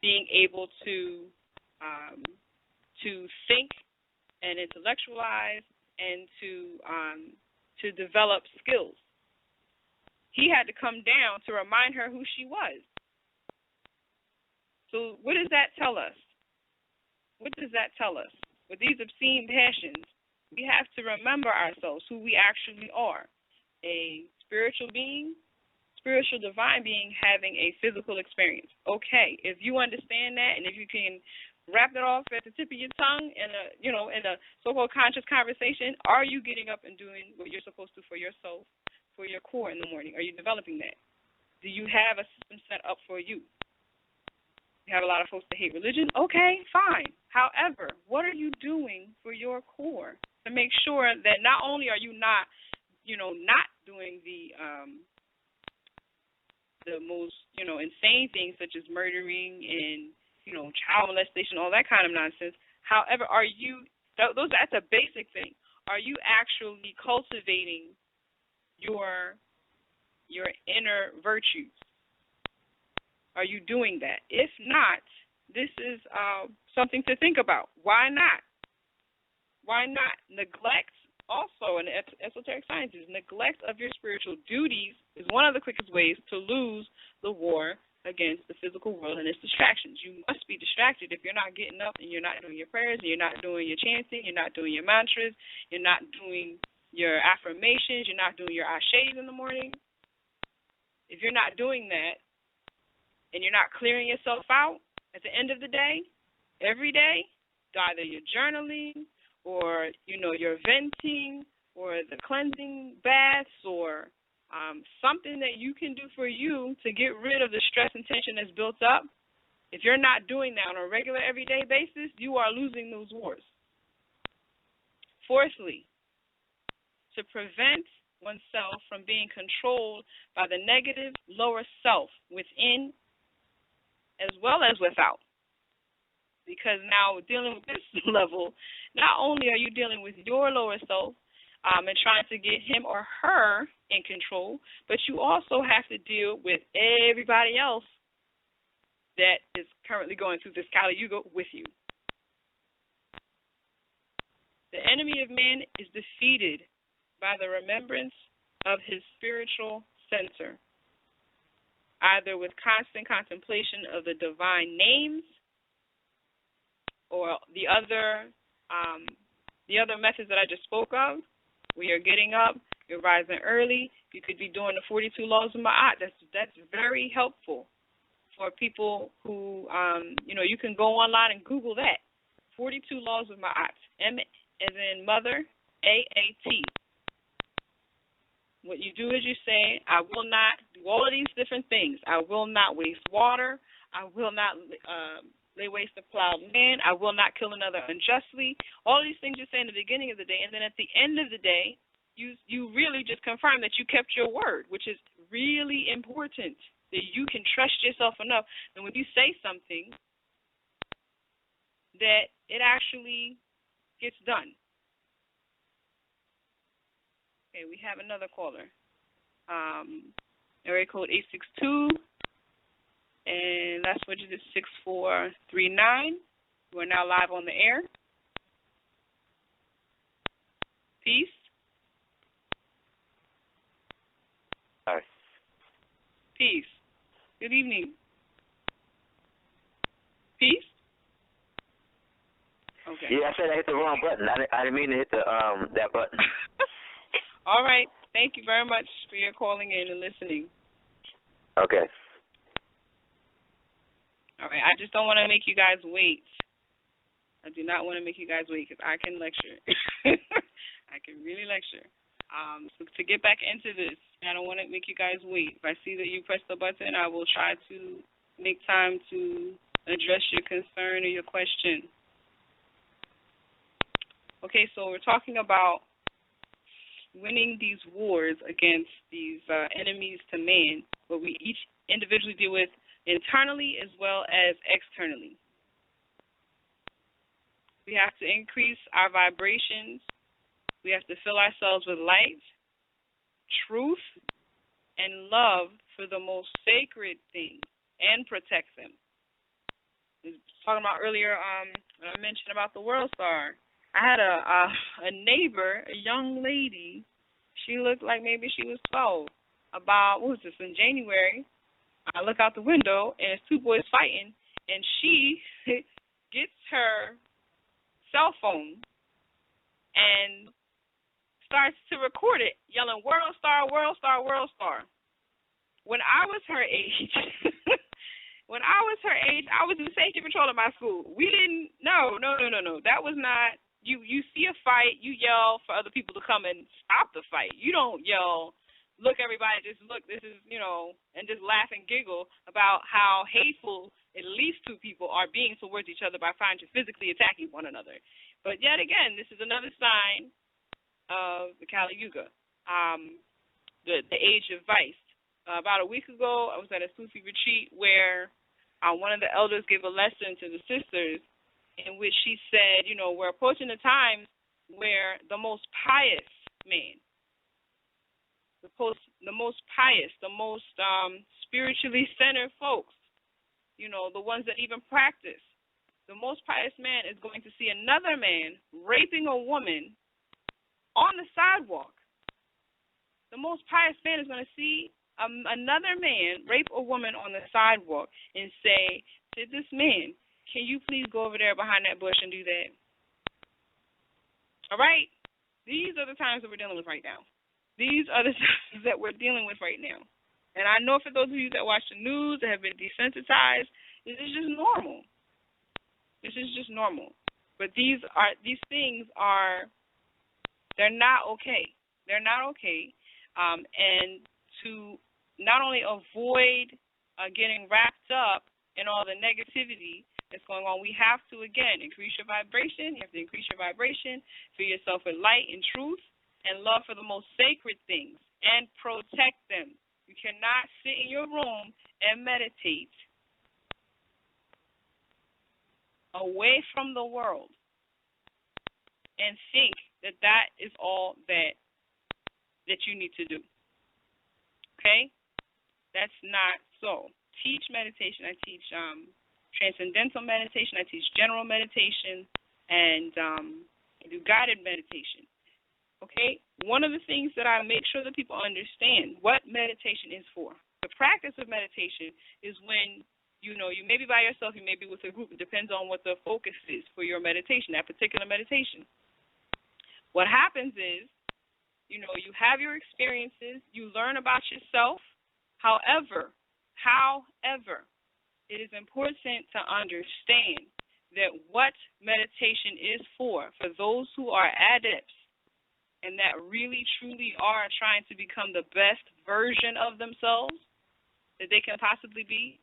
being able to think and intellectualize and to develop skills. He had to come down to remind her who she was. So what does that tell us? What does that tell us? With these obscene passions, We have to remember ourselves, who we actually are. A spiritual being, spiritual divine being having a physical experience. Okay, if you understand that and if you can wrap it off at the tip of your tongue in a so-called conscious conversation, are you getting up and doing what you're supposed to for yourself, for your core in the morning? Are you developing that? Do you have a system set up for you? You have a lot of folks that hate religion. Okay, fine. However, what are you doing for your core to make sure that not only are you not doing the most, insane things such as murdering and, child molestation, all that kind of nonsense. However, are you, that's a basic thing. Are you actually cultivating your inner virtues? Are you doing that? If not, this is something to think about. Why not? Why not? Neglect also in esoteric sciences, neglect of your spiritual duties is one of the quickest ways to lose the war against the physical world and its distractions. You must be distracted if you're not getting up and you're not doing your prayers, and you're not doing your chanting, you're not doing your mantras, you're not doing your affirmations, you're not doing your ashes in the morning. If you're not doing that and you're not clearing yourself out at the end of the day, every day, either you're journaling or, you're venting or the cleansing baths or something that you can do for you to get rid of the stress and tension that's built up. If you're not doing that on a regular, everyday basis, you are losing those wars. Fourthly, to prevent oneself from being controlled by the negative lower self within as well as without. Because now dealing with this level, not only are you dealing with your lower self and trying to get him or her in control, but you also have to deal with everybody else that is currently going through this Kali Yuga with you. The enemy of man is defeated by the remembrance of his spiritual center, either with constant contemplation of the divine names or the other methods that I just spoke of. We are getting up, you're rising early. You could be doing the 42 laws of Ma'at. That's very helpful for people who, you can go online and Google that. 42 laws of Ma'at. M as in mother, A-A-T. What you do is you say, I will not do all of these different things. I will not waste water. I will not lay waste to plowed land. I will not kill another unjustly. All of these things you say in the beginning of the day, and then at the end of the day, you really just confirm that you kept your word, which is really important, that you can trust yourself enough. And when you say something, that it actually gets done. Okay, we have another caller. Area code 862, and last digit is 6439. We're now live on the air. Peace. Hi. Peace. Good evening. Peace. Okay. Yeah, I said I hit the wrong button. I didn't mean to hit the that button. All right. Thank you very much for your calling in and listening. Okay. All right. I just don't want to make you guys wait. I do not want to make you guys wait because I can lecture. I can really lecture. So to get back into this, I don't want to make you guys wait. If I see that you press the button, I will try to make time to address your concern or your question. Okay, so we're talking about winning these wars against these enemies to man, what we each individually deal with internally as well as externally. We have to increase our vibrations. We have to fill ourselves with light, truth, and love for the most sacred things and protect them. I was talking about earlier when I mentioned about the World Star. I had a neighbor, a young lady. She looked like maybe she was 12. About, what was this, in January, I look out the window, and it's two boys fighting, and she gets her cell phone and starts to record it, yelling, "World Star, World Star, World Star." When I was her age, I was in safety patrol at my school. We didn't, no. That was not, you see a fight, you yell for other people to come and stop the fight. You don't yell, "Look, everybody, just look, this is, and just laugh and giggle about how hateful at least two people are being towards each other by trying to physically attacking one another. But yet again, this is another sign of the Kali Yuga, the age of vice. About a week ago, I was at a Sufi retreat where one of the elders gave a lesson to the sisters in which she said, we're approaching the times where the most pious man, the most pious, the most spiritually centered folks, the ones that even practice, the most pious man is going to see another man raping a woman on the sidewalk. The most pious man is going to see another man rape a woman on the sidewalk and say to this man, "Can you please go over there behind that bush and do that?" All right? These are the times that we're dealing with right now. These are the times that we're dealing with right now. And I know for those of you that watch the news that have been desensitized, this is just normal. This is just normal. But these things are, they're not okay. They're not okay. And to not only avoid getting wrapped up in all the negativity that's going on, we have to, again, increase your vibration. You have to increase your vibration, fill yourself with light and truth and love for the most sacred things and protect them. You cannot sit in your room and meditate away from the world and think that that is all that you need to do. Okay? That's not so. Teach meditation. I teach transcendental meditation. I teach general meditation and I do guided meditation. Okay? One of the things that I make sure that people understand what meditation is for. The practice of meditation is when you may be by yourself, you may be with a group. It depends on what the focus is for your meditation, that particular meditation. What happens is, you have your experiences, you learn about yourself. However, it is important to understand that what meditation is for those who are adepts and that really, truly are trying to become the best version of themselves that they can possibly be,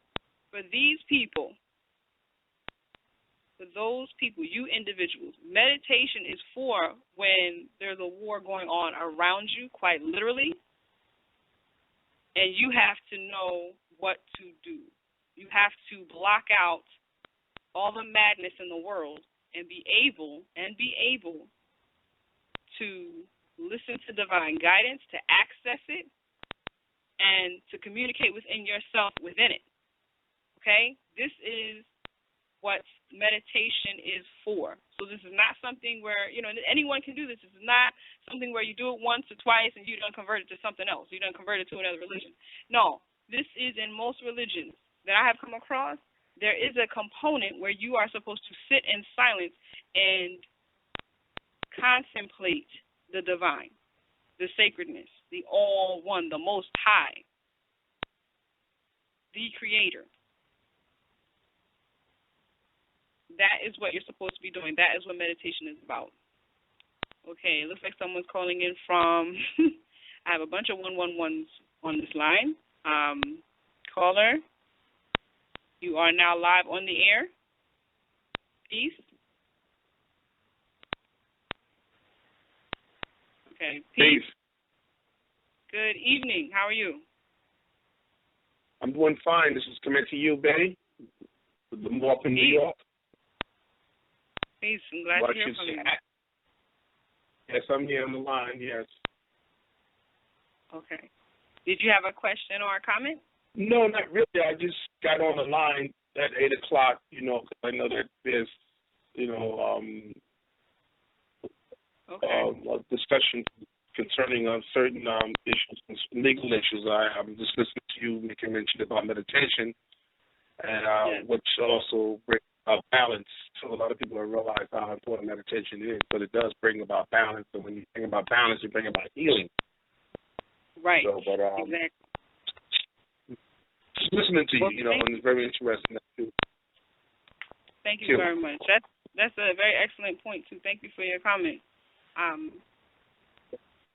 for these people, for those people, you individuals, meditation is for when there's a war going on around you, quite literally, and you have to know what to do. You have to block out all the madness in the world and be able to listen to divine guidance, to access it, and to communicate within yourself within it. Okay? This is what meditation is for. So this is not something where, anyone can do this. This is not something where you do it once or twice and you don't convert it to something else. You don't convert it to another religion. No, this is in most religions that I have come across, there is a component where you are supposed to sit in silence and contemplate the divine, the sacredness, the all one, the most high, the creator. That is what you're supposed to be doing. That is what meditation is about. Okay, it looks like someone's calling in from, I have a bunch of 111s on this line. Caller, you are now live on the air. Peace. Okay, peace. Good evening. How are you? I'm doing fine. This is coming to you, Betty, with the Morph in New York. Peace. I'm glad to hear from you. Yes, I'm here on the line, yes. Okay. Did you have a question or a comment? No, not really. I just got on the line at 8 o'clock, because I know that there's, a discussion concerning certain issues, legal issues. I'm just listening to you making mention about meditation, and which also brings balance. So a lot of people don't realize how important meditation is, but it does bring about balance. And when you think about balance, you bring about healing. Right. So, but exactly. Just listening to you, and it's very interesting too. Thank you very much. That's a very excellent point too. Thank you for your comment.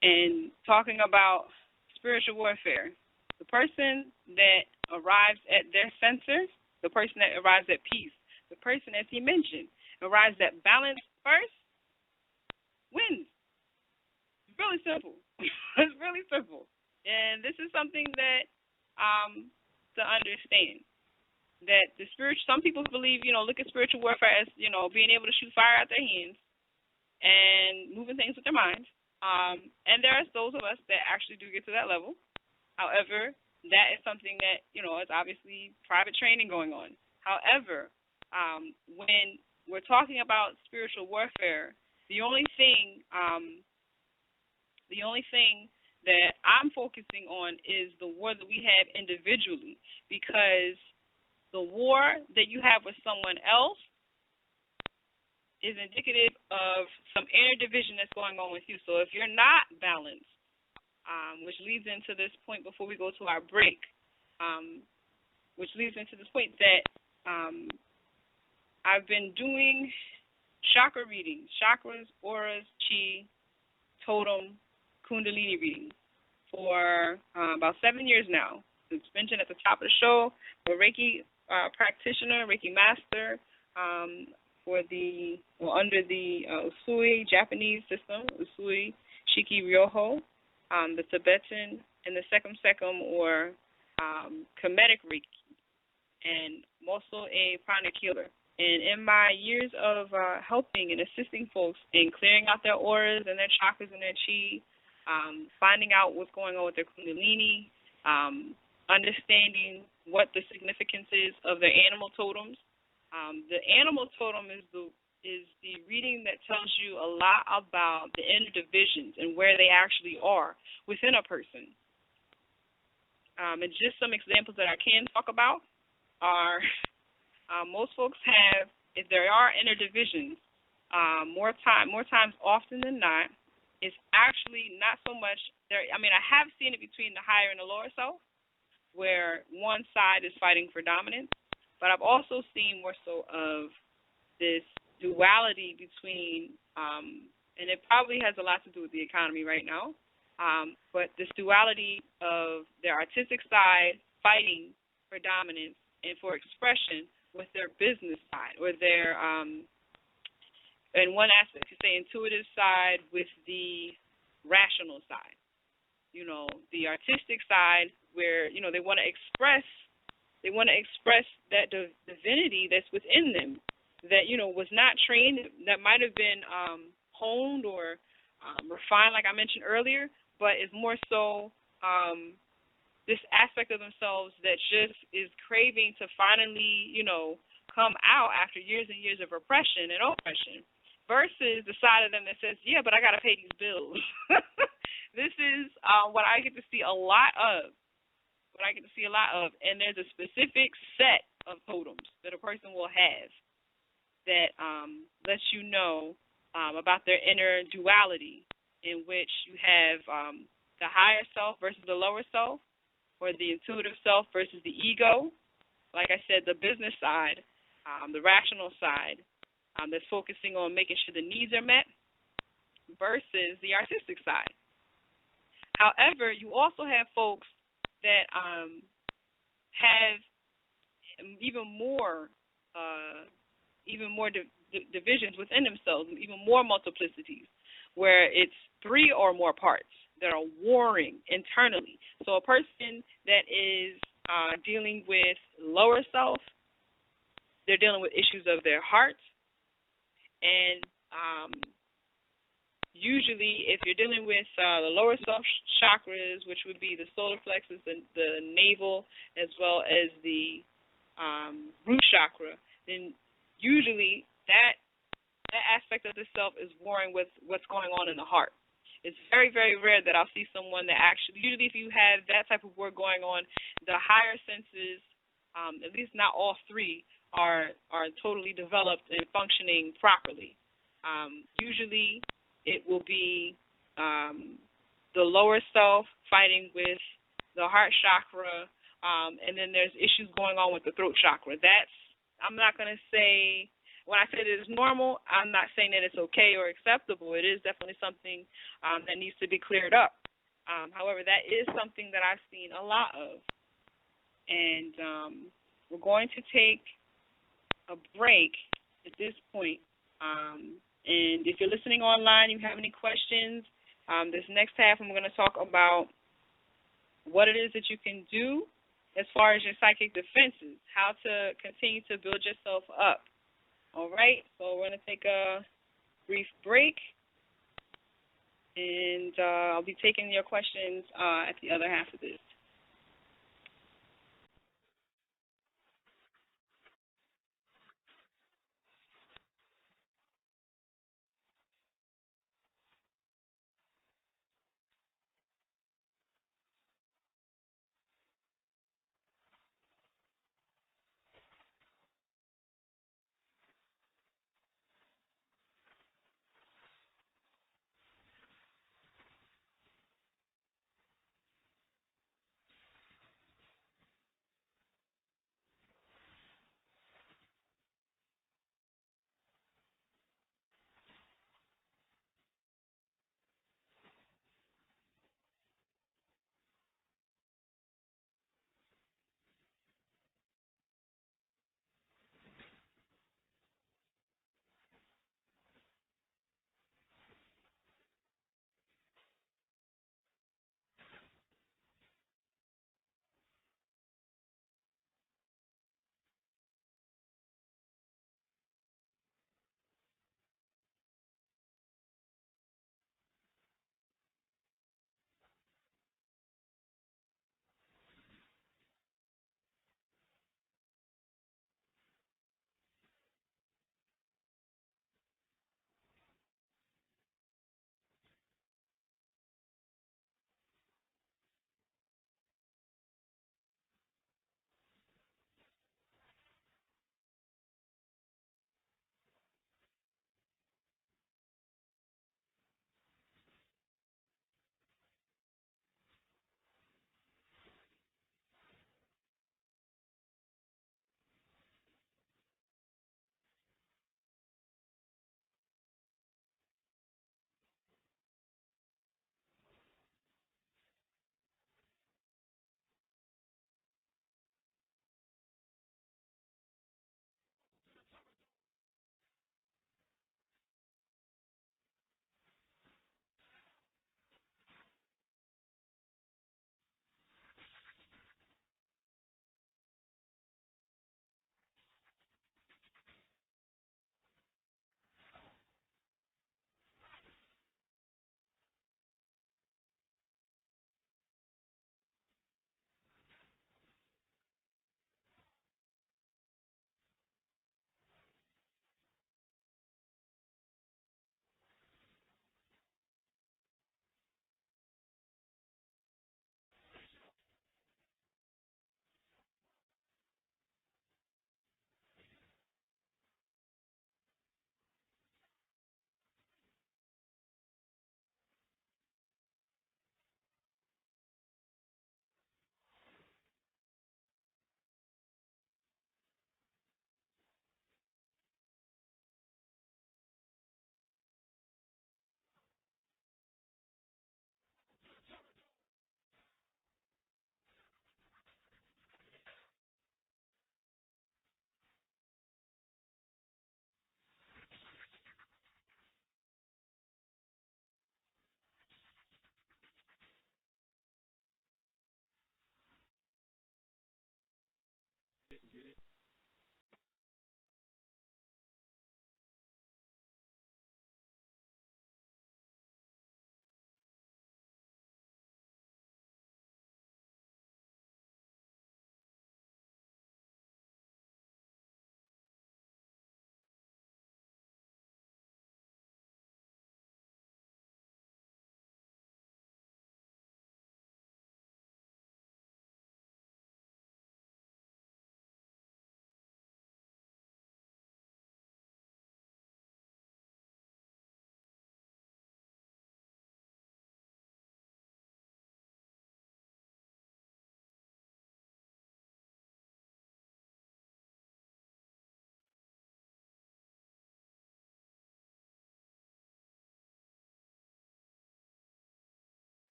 And talking about spiritual warfare, the person that arrives at their center, the person that arrives at peace, the person, as he mentioned, arrives at balance first, wins. It's really simple. It's really simple. And this is something that to understand. That some people believe, look at spiritual warfare as, being able to shoot fire out their hands and moving things with their mind. And there are those of us that actually do get to that level. However, that is something that, is obviously private training going on. However, when we're talking about spiritual warfare, the only thing that I'm focusing on is the war that we have individually, because the war that you have with someone else is indicative of some inner division that's going on with you. So if you're not balanced, which leads into this point before we go to our break, which leads into this point that I've been doing chakra readings, chakras, auras, chi, totem, kundalini readings for about 7 years now. It's mentioned at the top of the show. I'm a Reiki practitioner, Reiki master, under the Usui Japanese system, Usui Shiki Ryoho, the Tibetan, and the Sekum or Kemetic Reiki, and I'm also a pranic healer. And in my years of helping and assisting folks in clearing out their auras and their chakras and their chi, finding out what's going on with their kundalini, understanding what the significance is of their animal totems. The animal totem is the reading that tells you a lot about the inner divisions and where they actually are within a person. And just some examples that I can talk about are most folks have, if there are inner divisions, more times often than not, it's actually not so much there. I mean, I have seen it between the higher and the lower self, where one side is fighting for dominance, but I've also seen more so of this duality between, and it probably has a lot to do with the economy right now, but this duality of their artistic side fighting for dominance and for expression with their business side, or their, in one aspect, you say intuitive side with the rational side. The artistic side where, they want to express that divinity that's within them that, was not trained, that might have been honed or refined, like I mentioned earlier, but is more so this aspect of themselves that just is craving to finally, come out after years and years of repression and oppression, versus the side of them that says, yeah, but I got to pay these bills. This is what I get to see a lot of. And there's a specific set of totems that a person will have that lets you know about their inner duality, in which you have the higher self versus the lower self, or the intuitive self versus the ego. Like I said, the business side, the rational side, that's focusing on making sure the needs are met, versus the artistic side. However, you also have folks that have even more divisions within themselves, even more multiplicities, where it's three or more parts that are warring internally. So a person that is dealing with lower self, they're dealing with issues of their heart, and usually if you're dealing with the lower self chakras, which would be the solar plexus, the navel, as well as the root chakra, then usually that aspect of the self is warring with what's going on in the heart. It's very, very rare that I'll see someone that actually, usually if you have that type of work going on, the higher senses, at least not all three, are totally developed and functioning properly. Usually, it will be the lower self fighting with the heart chakra, and then there's issues going on with the throat chakra. I'm not going to say, when I say that it's normal, I'm not saying that it's okay or acceptable. It is definitely something that needs to be cleared up. However, that is something that I've seen a lot of. And we're going to take a break at this point. And if you're listening online, you have any questions, this next half I'm going to talk about what it is that you can do as far as your psychic defenses, how to continue to build yourself up. All right, so we're going to take a brief break, and I'll be taking your questions at the other half of this.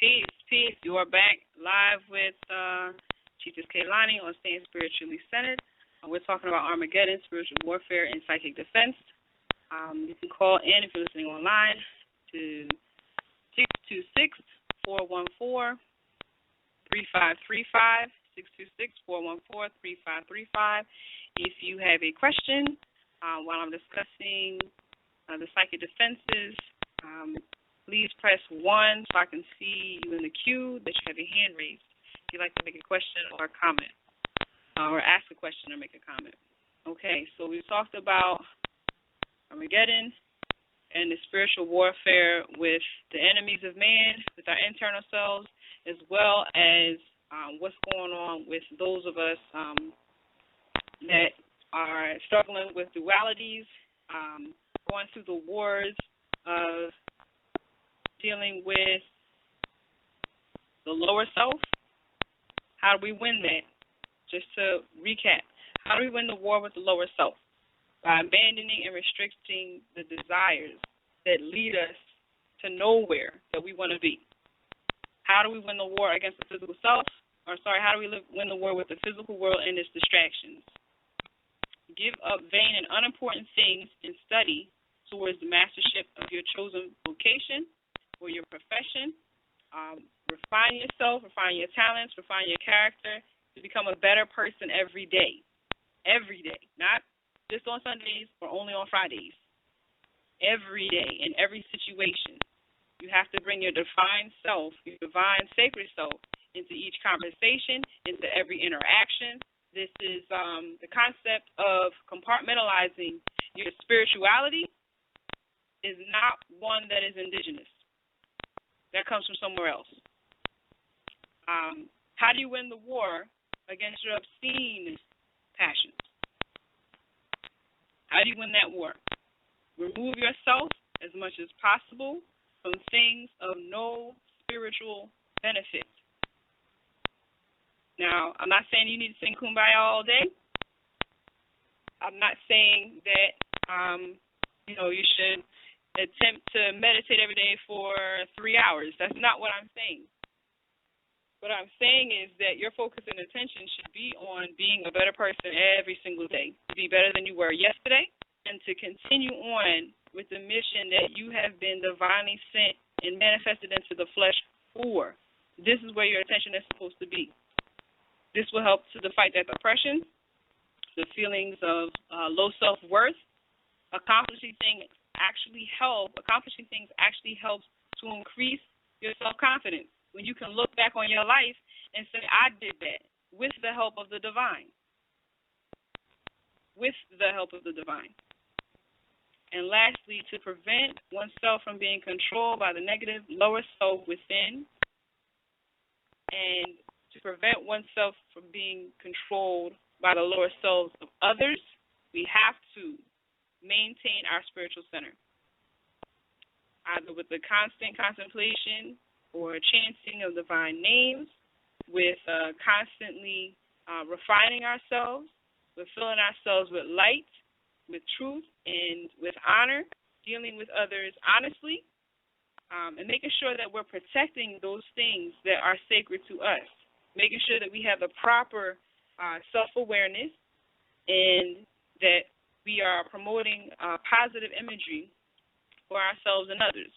Peace, peace. You are back live with Chiefess Kaylani on Staying Spiritually Centered. We're talking about Armageddon, spiritual warfare, and psychic defense. You can call in if you're listening online to 626-414-3535, 626-414-3535. If you have a question while I'm discussing the psychic defenses, please press 1 so I can see you in the queue that you have your hand raised. If you'd like to make a question or a comment, or ask a question or make a comment. Okay, so we talked about Armageddon and the spiritual warfare with the enemies of man, with our internal selves, as well as what's going on with those of us that are struggling with dualities, going through the wars of dealing with the lower self. How do we win that? Just to recap, how do we win the war with the lower self? By abandoning and restricting the desires that lead us to nowhere that we want to be. How do we win the war against the physical self? How do we win the war with the physical world and its distractions? Give up vain and unimportant things and study towards the mastership of your chosen vocation or your profession. Refine yourself, refine your talents, refine your character to become a better person every day. Every day. Not just on Sundays or only on Fridays. Every day, in every situation. You have to bring your divine self, your divine sacred self, into each conversation, into every interaction. This is the concept of compartmentalizing your spirituality is not one that is indigenous. That comes from somewhere else. How do you win the war against your obscene passions? How do you win that war? Remove yourself as much as possible from things of no spiritual benefit. Now, I'm not saying you need to sing Kumbaya all day. I'm not saying that, you should attempt to meditate every day for 3 hours. That's not what I'm saying. What I'm saying is that your focus and attention should be on being a better person every single day, to be better than you were yesterday, and to continue on with the mission that you have been divinely sent and manifested into the flesh for. This is where your attention is supposed to be. This will help to fight that depression, the feelings of low self-worth. Accomplishing things actually helps to increase your self-confidence. When you can look back on your life and say, I did that with the help of the divine. With the help of the divine. And lastly, to prevent oneself from being controlled by the negative lower self within, and to prevent oneself from being controlled by the lower selves of others, we have to maintain our spiritual center. Either with the constant contemplation or chanting of divine names, with constantly refining ourselves, with filling ourselves with light, with truth, and with honor, dealing with others honestly, and making sure that we're protecting those things that are sacred to us, making sure that we have the proper self-awareness and that we are promoting positive imagery for ourselves and others.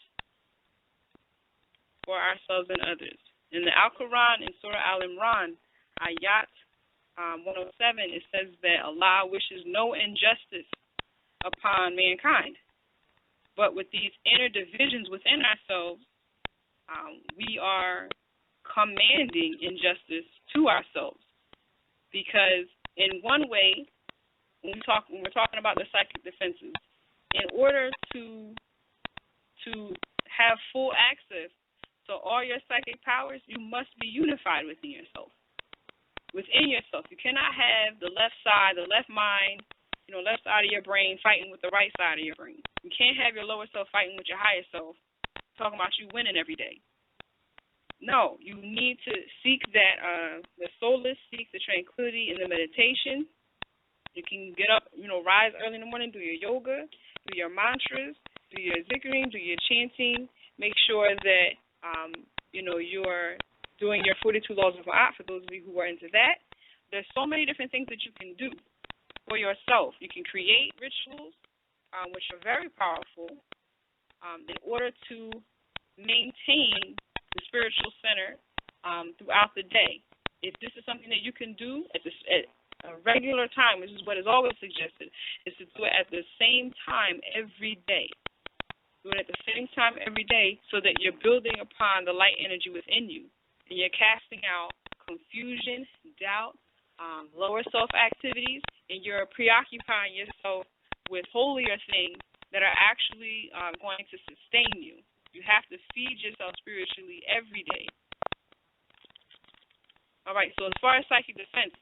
In the Al-Quran, in Surah Al-Imran, Ayat 107, it says that Allah wishes no injustice upon mankind. But with these inner divisions within ourselves, we are commanding injustice to ourselves. Because in one way, when we're talking about the psychic defenses, in order to have full access to all your psychic powers, you must be unified within yourself. Within yourself. You cannot have the left side, the left mind, left side of your brain fighting with the right side of your brain. You can't have your lower self fighting with your higher self, talking about you winning every day. No, you need to seek that, the solace, seek the tranquility in the meditation. You can get up, rise early in the morning, do your yoga, do your mantras, do your zikring, do your chanting. Make sure that, you're doing your 42 laws of Ma'at, for those of you who are into that. There's so many different things that you can do for yourself. You can create rituals, which are very powerful, in order to maintain the spiritual center throughout the day. If this is something that you can do at a regular time, which is what is always suggested, is to do it at the same time every day. Do it at the same time every day so that you're building upon the light energy within you. And you're casting out confusion, doubt, lower self activities, and you're preoccupying yourself with holier things that are actually going to sustain you. You have to feed yourself spiritually every day. All right, so as far as psychic defenses,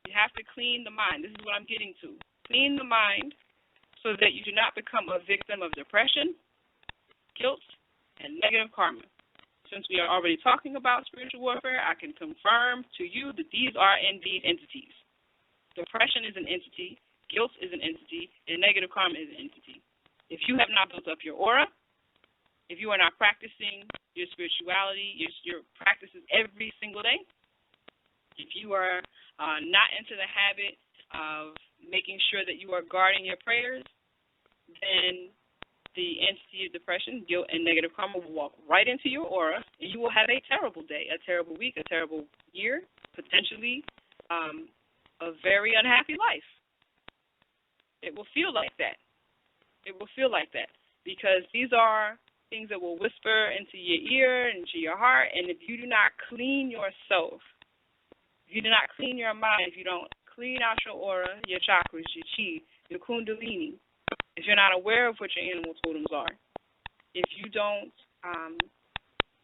you have to clean the mind. This is what I'm getting to. Clean the mind so that you do not become a victim of depression, guilt, and negative karma. Since we are already talking about spiritual warfare, I can confirm to you that these are indeed entities. Depression is an entity, guilt is an entity, and negative karma is an entity. If you have not built up your aura, if you are not practicing your spirituality, your practices every single day, if you are not into the habit of making sure that you are guarding your prayers, then the entity of depression, guilt, and negative karma will walk right into your aura, and you will have a terrible day, a terrible week, a terrible year, potentially a very unhappy life. It will feel like that. It will feel like that because these are things that will whisper into your ear, into your heart, and if you do not clean yourself, if you do not clean your mind, if you don't clean out your aura, your chakras, your chi, your kundalini, if you're not aware of what your animal totems are, if you don't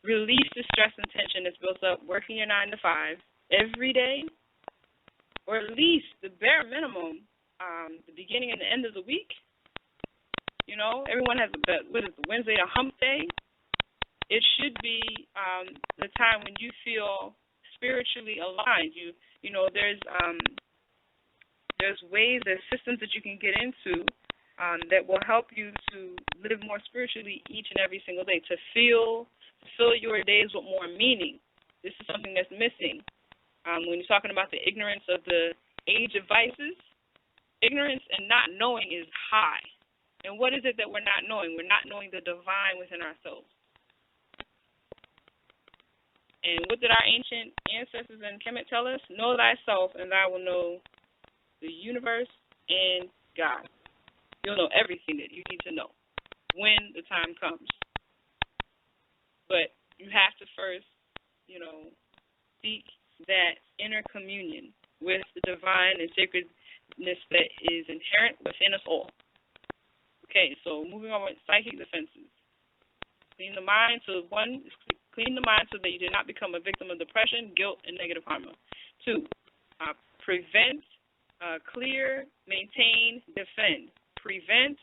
release the stress and tension that's built up working your 9 to 5 every day, or at least the bare minimum, the beginning and the end of the week, everyone has the Wednesday to hump day. It should be the time when you feel spiritually aligned. There's ways, there's systems that you can get into that will help you to live more spiritually each and every single day, to fill your days with more meaning. This is something that's missing. When you're talking about the ignorance of the age of vices, ignorance and not knowing is high. And what is it that we're not knowing? We're not knowing the divine within ourselves. And what did our ancient ancestors in Kemet tell us? Know thyself, and thou will know the universe and God. You'll know everything that you need to know when the time comes. But you have to first, seek that inner communion with the divine and sacredness that is inherent within us all. Okay, so moving on with psychic defenses. Clean the mind so that you do not become a victim of depression, guilt, and negative karma. 2, prevent, clear, maintain, defend. Prevent,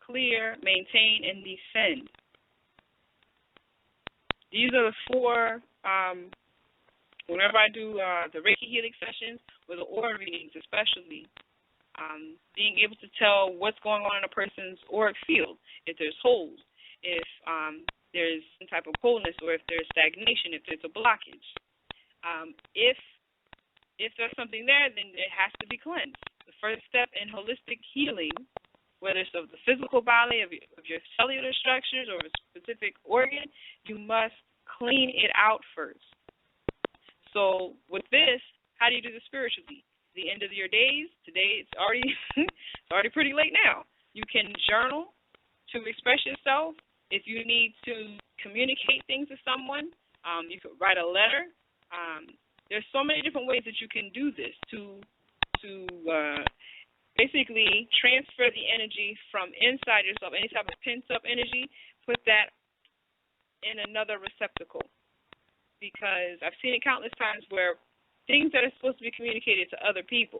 clear, maintain, and defend. These are the 4, whenever I do the Reiki healing sessions or the aura readings especially, being able to tell what's going on in a person's auric field, if there's holes, if there's some type of coldness, or if there's stagnation, if there's a blockage. If there's something there, then it has to be cleansed. The first step in holistic healing, whether it's of the physical body, of your cellular structures, or a specific organ, you must clean it out first. So with this, how do you do this spiritually? The end of your days, today it's already pretty late now. You can journal to express yourself. If you need to communicate things to someone, you could write a letter. There's so many different ways that you can do this to basically transfer the energy from inside yourself, any type of pent-up energy, put that in another receptacle. Because I've seen it countless times where things that are supposed to be communicated to other people,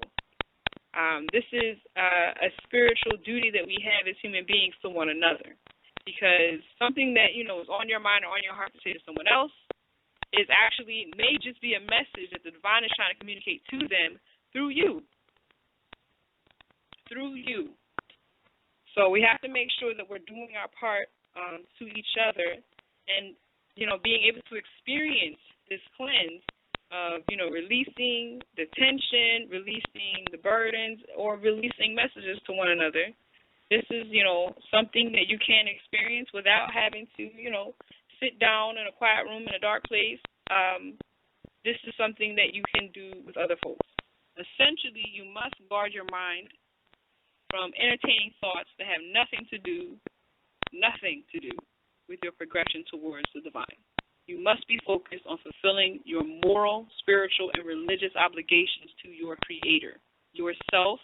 this is a spiritual duty that we have as human beings to one another. Because something that, is on your mind or on your heart to say to someone else may just be a message that the divine is trying to communicate to them through you. So we have to make sure that we're doing our part to each other and, being able to experience this cleanse of, releasing the tension, releasing the burdens, or releasing messages to one another. This is, something that you can experience without having to, sit down in a quiet room in a dark place. This is something that you can do with other folks. Essentially, you must guard your mind from entertaining thoughts that have nothing to do with your progression towards the divine. You must be focused on fulfilling your moral, spiritual, and religious obligations to your Creator, yourself,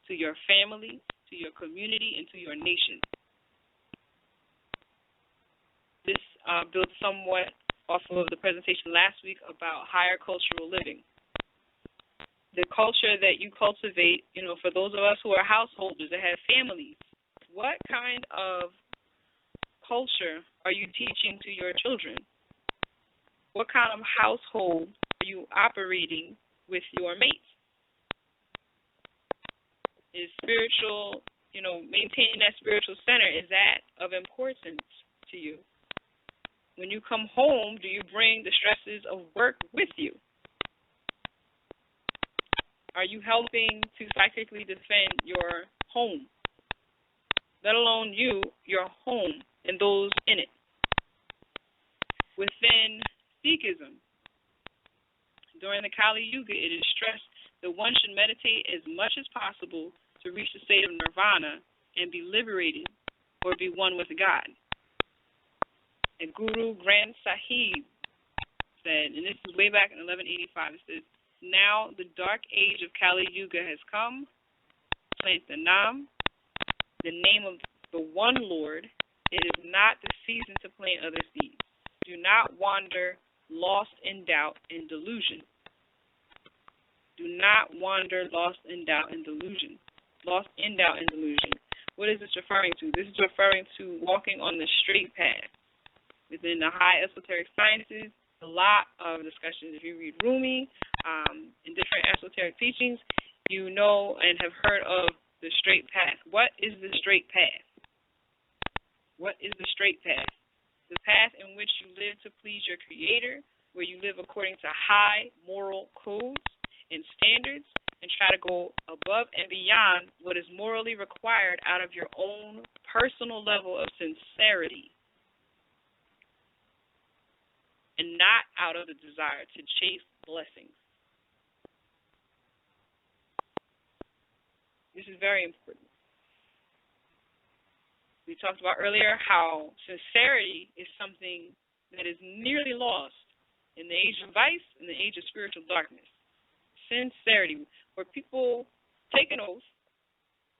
to your family, to your community, and to your nation. This builds somewhat off of the presentation last week about higher cultural living. The culture that you cultivate, for those of us who are householders that have families, what kind of culture are you teaching to your children? What kind of household are you operating with your mates? Is spiritual, maintaining that spiritual center, is that of importance to you? When you come home, do you bring the stresses of work with you? Are you helping to psychically defend your home? Let alone you, your home, and those in it. Within Sikhism, during the Kali Yuga, it is stressed that one should meditate as much as possible to reach the state of nirvana and be liberated or be one with God. And Guru Granth Sahib said, and this is way back in 1185, it says, "Now the dark age of Kali Yuga has come. Plant the Nam, the name of the one Lord. It is not the season to plant other seeds. Do not wander lost in doubt and delusion." Do not wander lost in doubt and delusion. Lost in doubt and delusion. What is this referring to? This is referring to walking on the straight path. Within the high esoteric sciences, a lot of discussions. If you read Rumi and different esoteric teachings, you know and have heard of the straight path. What is the straight path? What is the straight path? The path in which you live to please your Creator, where you live according to high moral codes and standards and try to go above and beyond what is morally required out of your own personal level of sincerity and not out of the desire to chase blessings. This is very important. We talked about earlier how sincerity is something that is nearly lost in the age of vice, in the age of spiritual darkness. Sincerity, where people take an oath,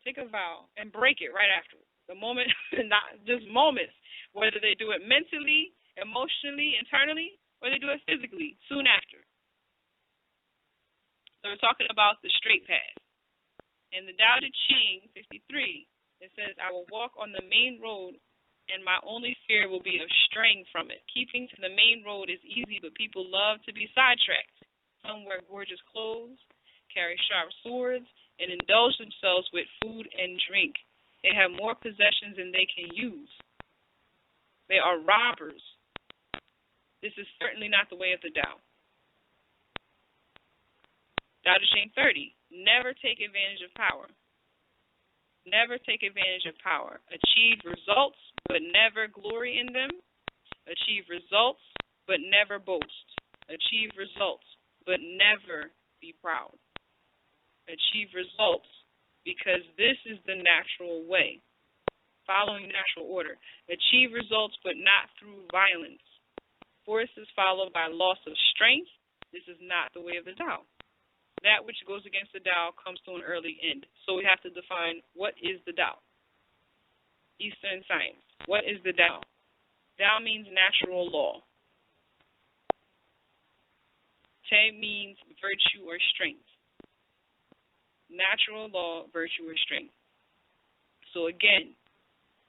take a vow, and break it right after. The moment, not just moments, whether they do it mentally, emotionally, internally, or they do it physically soon after. So we're talking about the straight path. In the Tao Te Ching 53, it says, "I will walk on the main road, and my only fear will be of straying from it. Keeping to the main road is easy, but people love to be sidetracked. Some wear gorgeous clothes, carry sharp swords, and indulge themselves with food and drink. They have more possessions than they can use. They are robbers. This is certainly not the way of the Tao." Tao Te Ching 30, "Never take advantage of power. Never take advantage of power. Achieve results, but never glory in them. Achieve results, but never boast. Achieve results, but never be proud. Achieve results, because this is the natural way, following natural order. Achieve results, but not through violence. Force is followed by loss of strength. This is not the way of the Tao. That which goes against the Tao comes to an early end. So we have to define what is the Tao. Eastern science. What is the Tao? Tao means natural law. Te means virtue or strength. Natural law, virtue or strength. So again,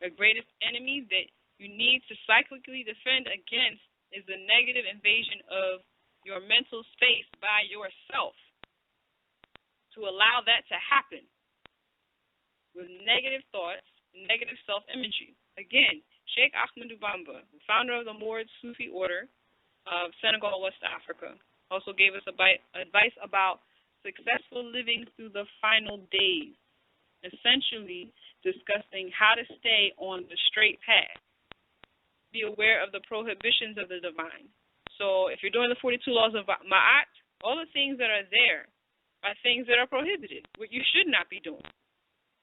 the greatest enemy that you need to cyclically defend against is the negative invasion of your mental space by yourself. To allow that to happen with negative thoughts, negative self-imagery. Again, Sheikh Ahmadou Bamba, founder of the Moorish Sufi order of Senegal, West Africa, also gave us advice about successful living through the final days, essentially discussing how to stay on the straight path. Be aware of the prohibitions of the divine. So if you're doing the 42 laws of Ma'at, all the things that are there are things that are prohibited, what you should not be doing.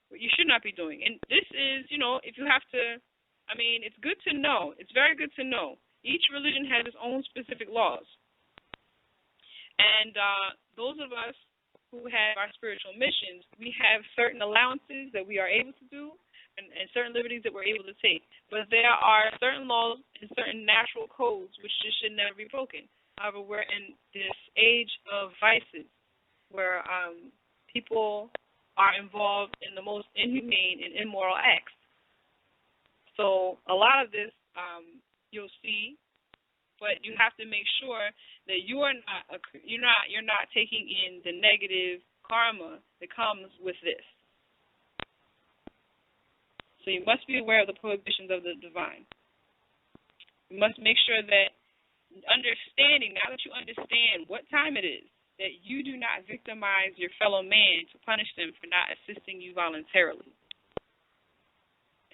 What you should not be doing. And this is, if you have to, it's good to know. It's very good to know. Each religion has its own specific laws. And those of us who have our spiritual missions, we have certain allowances that we are able to do and certain liberties that we're able to take. But there are certain laws and certain natural codes which just should never be broken. However, we're in this age of vices where people are involved in the most inhumane and immoral acts. So a lot of this you'll see, but you have to make sure that you're not taking in the negative karma that comes with this. So you must be aware of the prohibitions of the divine. You must make sure that now that you understand what time it is, that you do not victimize your fellow man to punish them for not assisting you voluntarily.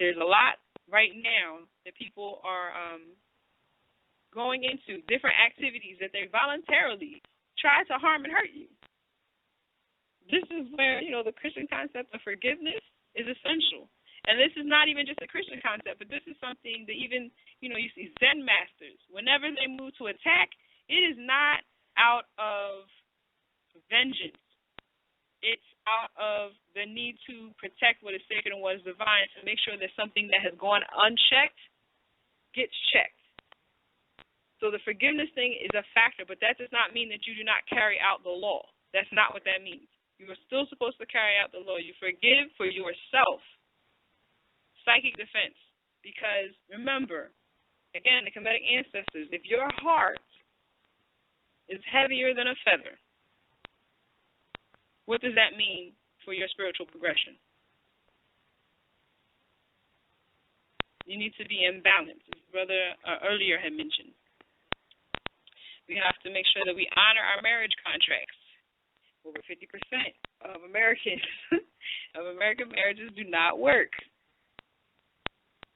There's a lot right now that people are going into, different activities that they voluntarily try to harm and hurt you. This is where, the Christian concept of forgiveness is essential. And this is not even just a Christian concept, but this is something that even, you see Zen masters, whenever they move to attack, it is not out of vengeance. It's out of the need to protect what is sacred and what is divine, to make sure that something that has gone unchecked gets checked. So the forgiveness thing is a factor, but that does not mean that you do not carry out the law. That's not what that means. You are still supposed to carry out the law. You forgive for yourself. Psychic defense. Because remember, again, the Kemetic ancestors, if your heart is heavier than a feather, what does that mean for your spiritual progression? You need to be in balance, as Brother earlier had mentioned. We have to make sure that we honor our marriage contracts. Over 50% of American marriages do not work.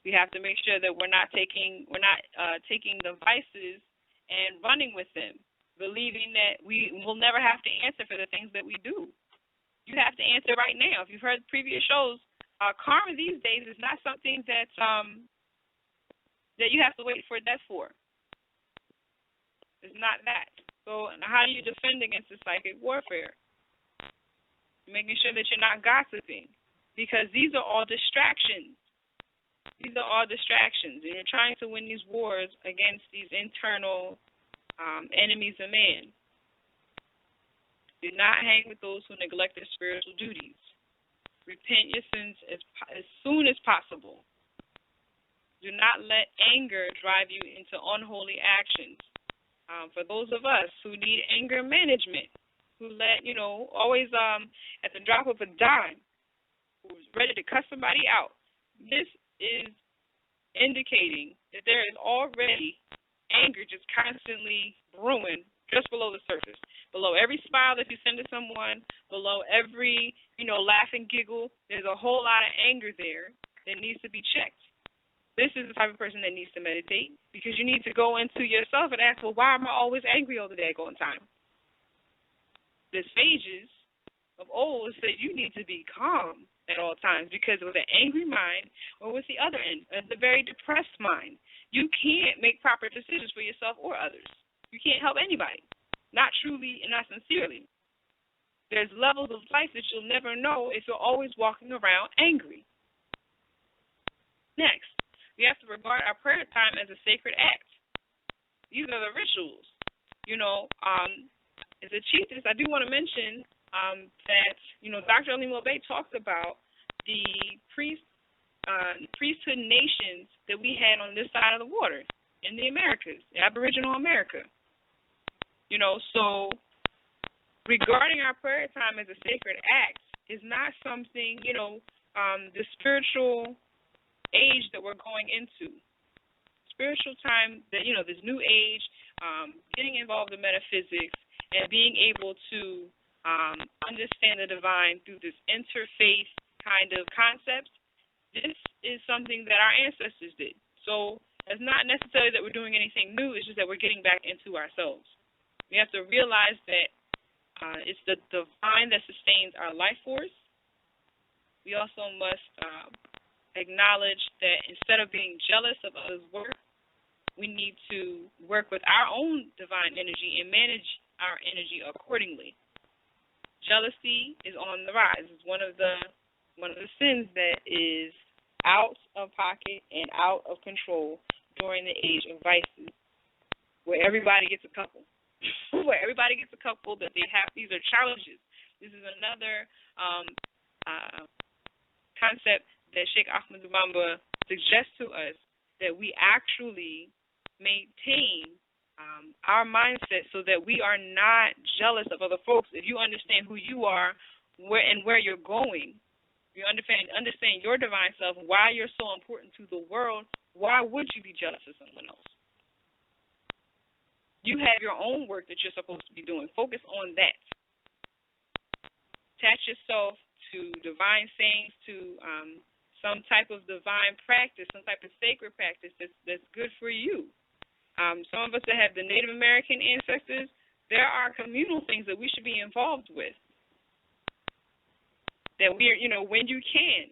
We have to make sure that we're not taking the vices and running with them, believing that we will never have to answer for the things that we do. You have to answer right now. If you've heard previous shows, karma these days is not something that you have to wait for death for. It's not that. So how do you defend against the psychic warfare? Making sure that you're not gossiping, because these are all distractions. These are all distractions, and you're trying to win these wars against these internal enemies of man. Do not hang with those who neglect their spiritual duties. Repent your sins as soon as possible. Do not let anger drive you into unholy actions. For those of us who need anger management, who let, always at the drop of a dime, who's ready to cuss somebody out, this is indicating that there is already anger just constantly brewing just below the surface. Below every smile that you send to someone, below every, laugh and giggle, there's a whole lot of anger there that needs to be checked. This is the type of person that needs to meditate, because you need to go into yourself and ask, well, why am I always angry all the daggone time? The sages of old said you need to be calm at all times, because with an angry mind, or with the other end, the very depressed mind, you can't make proper decisions for yourself or others. You can't help anybody, not truly and not sincerely. There's levels of life that you'll never know if you're always walking around angry. Next, we have to regard our prayer time as a sacred act. These are the rituals. As a chiefess, I do want to mention that, Dr. Alim El-Bey talks about the priesthood nations that we had on this side of the water in the Americas, the Aboriginal America. So regarding our prayer time as a sacred act is not something, the spiritual age that we're going into, spiritual time that, this new age, getting involved in metaphysics and being able to understand the divine through this interfaith kind of concept, this is something that our ancestors did. So it's not necessarily that we're doing anything new, it's just that we're getting back into ourselves. We have to realize that it's the divine that sustains our life force. We also must acknowledge that instead of being jealous of others' work, we need to work with our own divine energy and manage our energy accordingly. Jealousy is on the rise. It's one of the sins that is out of pocket and out of control during the age of vices, where everybody gets a couple. That they have. These are challenges. This is another concept that Sheikh Ahmed Bamba suggests to us, that we actually maintain our mindset so that we are not jealous of other folks. If you understand who you are, where you're going, you understand your divine self, why you're so important to the world, why would you be jealous of someone else? You have your own work that you're supposed to be doing. Focus on that. Attach yourself to divine sayings, to some type of divine practice, some type of sacred practice that's good for you. Some of us that have the Native American ancestors, there are communal things that we should be involved with. That we're, when you can,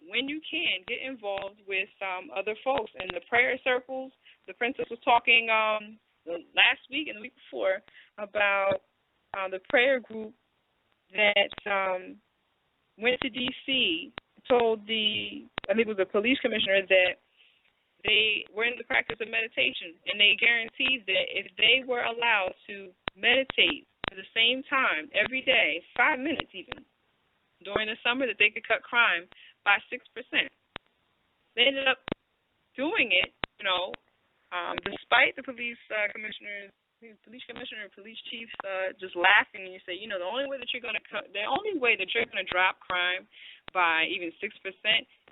get involved with other folks. And the prayer circles, the princess was talking last week and the week before about the prayer group that went to D.C., told I think it was the police commissioner, that they were in the practice of meditation, and they guaranteed that if they were allowed to meditate at the same time every day, 5 minutes even, during the summer, that they could cut crime by 6%. They ended up doing it, despite the police chiefs just laughing, and you say, the only way that you're going to drop crime by even 6%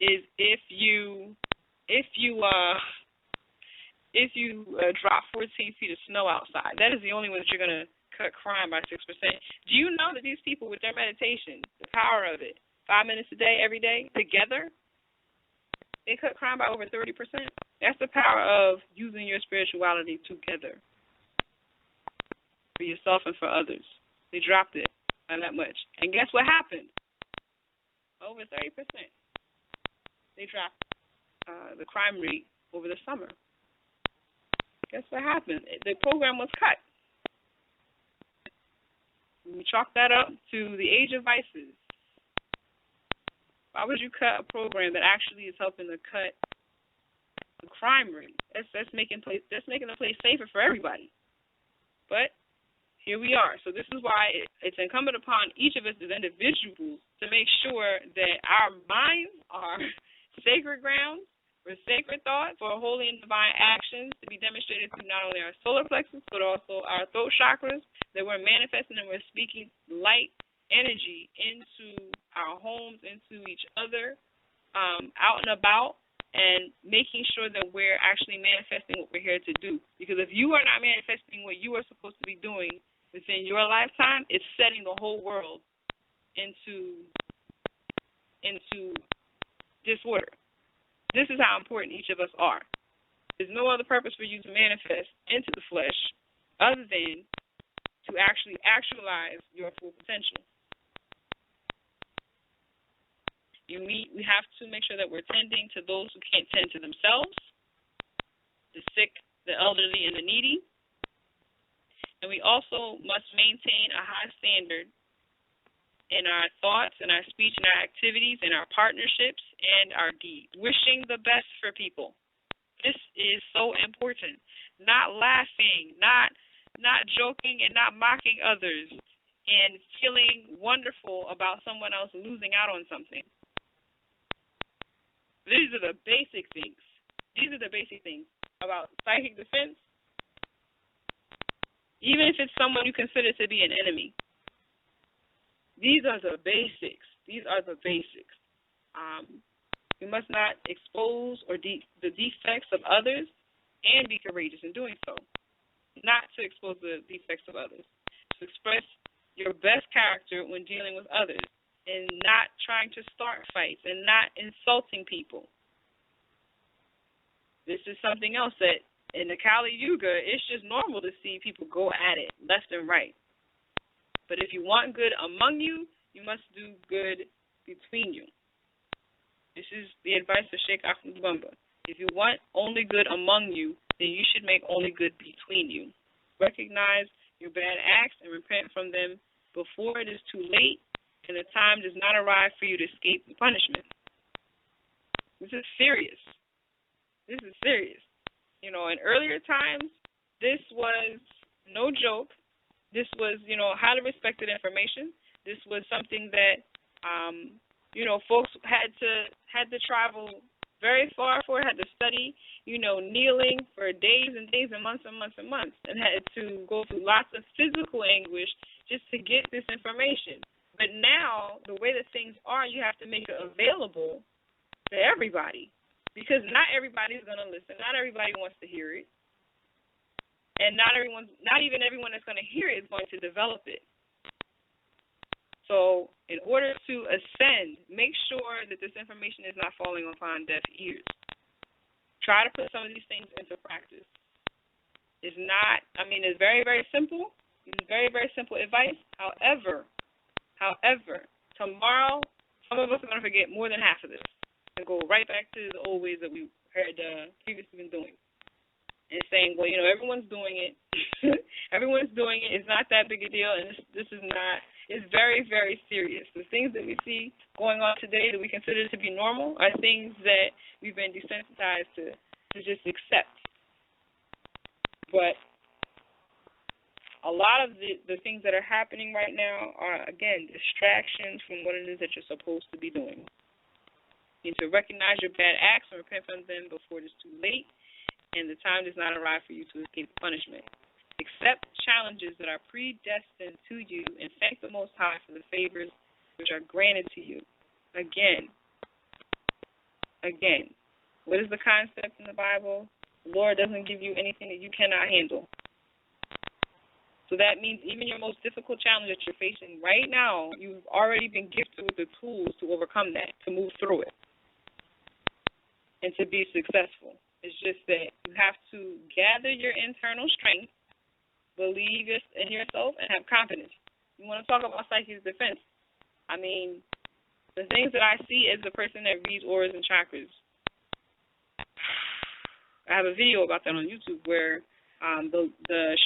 is if you drop 14 feet of snow outside. That is the only way that you're going to cut crime by 6%. Do you know that these people, with their meditation, the power of it, 5 minutes a day, every day, together, they cut crime by over 30%? That's the power of using your spirituality together for yourself and for others. They dropped it by that much. And guess what happened? Over 30%. They dropped the crime rate over the summer. Guess what happened? The program was cut. We chalk that up to the age of vices. Why would you cut a program that actually is helping to cut the crime rate? That's making the place safer for everybody. But here we are. So this is why it's incumbent upon each of us as individuals to make sure that our minds are sacred grounds for sacred thought, for holy and divine actions to be demonstrated through not only our solar plexus but also our throat chakras, that we're manifesting and we're speaking light energy into our homes, into each other, out and about, and making sure that we're actually manifesting what we're here to do. Because if you are not manifesting what you are supposed to be doing within your lifetime, it's setting the whole world into disorder. This is how important each of us are. There's no other purpose for you to manifest into the flesh other than to actually actualize your full potential. We have to make sure that we're tending to those who can't tend to themselves, the sick, the elderly, and the needy. And we also must maintain a high standard in our thoughts, in our speech, in our activities, in our partnerships, and our deeds. Wishing the best for people. This is so important. Not laughing, not joking, and not mocking others, and feeling wonderful about someone else losing out on something. These are the basic things. These are the basic things about psychic defense, even if it's someone you consider to be an enemy. These are the basics. We must not expose the defects of others, and be courageous in doing so. Not to expose the defects of others. To express your best character when dealing with others and not trying to start fights and not insulting people. This is something else that in the Kali Yuga, it's just normal to see people go at it left and right. But if you want good among you, you must do good between you. This is the advice of Sheikh Ahmed Bamba. If you want only good among you, then you should make only good between you. Recognize your bad acts and repent from them before it is too late and the time does not arrive for you to escape the punishment. This is serious. This is serious. You know, in earlier times, this was no joke. This was, you know, highly respected information. This was something that, you know, folks had to travel very far for, had to study, you know, kneeling for days and days and months and months and months, and had to go through lots of physical anguish just to get this information. But now, the way that things are, you have to make it available to everybody, because not everybody's going to listen. Not everybody wants to hear it. And not even everyone that's going to hear it is going to develop it. So in order to ascend, make sure that this information is not falling upon deaf ears. Try to put some of these things into practice. It's not, I mean, it's very, very simple. It's very, very simple advice. However, tomorrow, some of us are going to forget more than half of this and go right back to the old ways that we had previously been doing. And saying, well, you know, everyone's doing it. Everyone's doing it. It's not that big a deal, and this is not. It's very, very serious. The things that we see going on today that we consider to be normal are things that we've been desensitized to just accept. But a lot of the things that are happening right now are, again, distractions from what it is that you're supposed to be doing. You need to recognize your bad acts and repent from them before it is too late and the time does not arrive for you to escape punishment. Accept challenges that are predestined to you and thank the Most High for the favors which are granted to you. Again, what is the concept in the Bible? The Lord doesn't give you anything that you cannot handle. So that means even your most difficult challenge that you're facing right now, you've already been gifted with the tools to overcome that, to move through it, and to be successful. It's just that you have to gather your internal strength, believe in yourself, and have confidence. You want to talk about psychic defense. I mean, the things that I see as the person that reads auras and chakras, I have a video about that on YouTube where the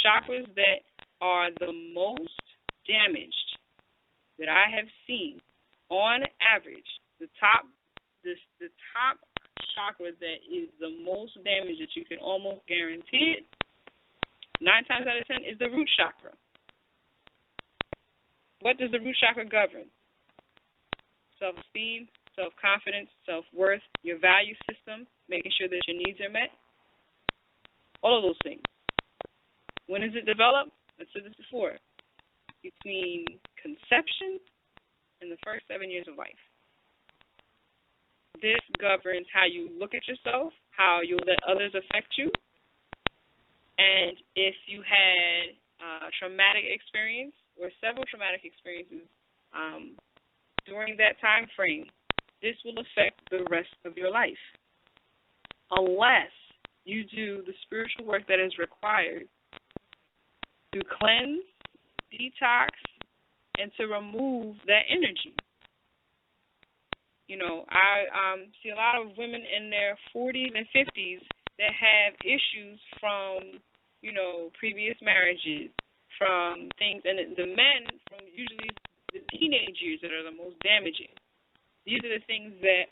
chakras that are the most damaged that I have seen on average, the top chakra that is the most damaged that you can almost guarantee it, 9 times out of 10 is the root chakra. What does the root chakra govern? Self-esteem, self-confidence, self-worth, your value system, making sure that your needs are met, all of those things. When is it developed? I've said this before. Between conception and the first 7 years of life. This governs how you look at yourself, how you'll let others affect you, and if you had a traumatic experience or several traumatic experiences during that time frame, this will affect the rest of your life. Unless you do the spiritual work that is required to cleanse, detox, and to remove that energy. You know, I see a lot of women in their 40s and 50s that have issues from, you know, previous marriages, from things, and the men from usually the teenage years that are the most damaging. These are the things that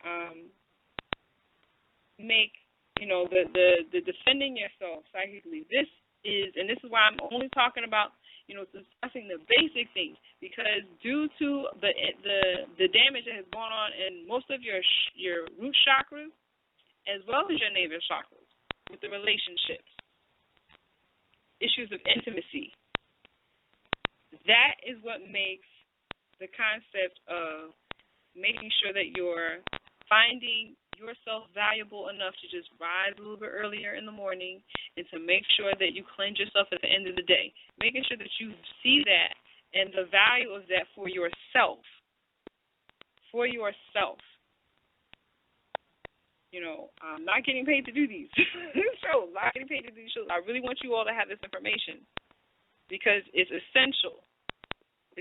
make, you know, the defending yourself psychically. This is why I'm only talking about, you know, discussing the basic things, because due to the damage that has gone on in most of your root chakras, as well as your navel chakras, with the relationships, issues of intimacy, that is what makes the concept of making sure that you're finding yourself valuable enough to just rise a little bit earlier in the morning and to make sure that you cleanse yourself at the end of the day. Making sure that you see that and the value of that for yourself. For yourself. You know, I'm not getting paid to do these shows. I'm not getting paid to do these shows. I really want you all to have this information because it's essential.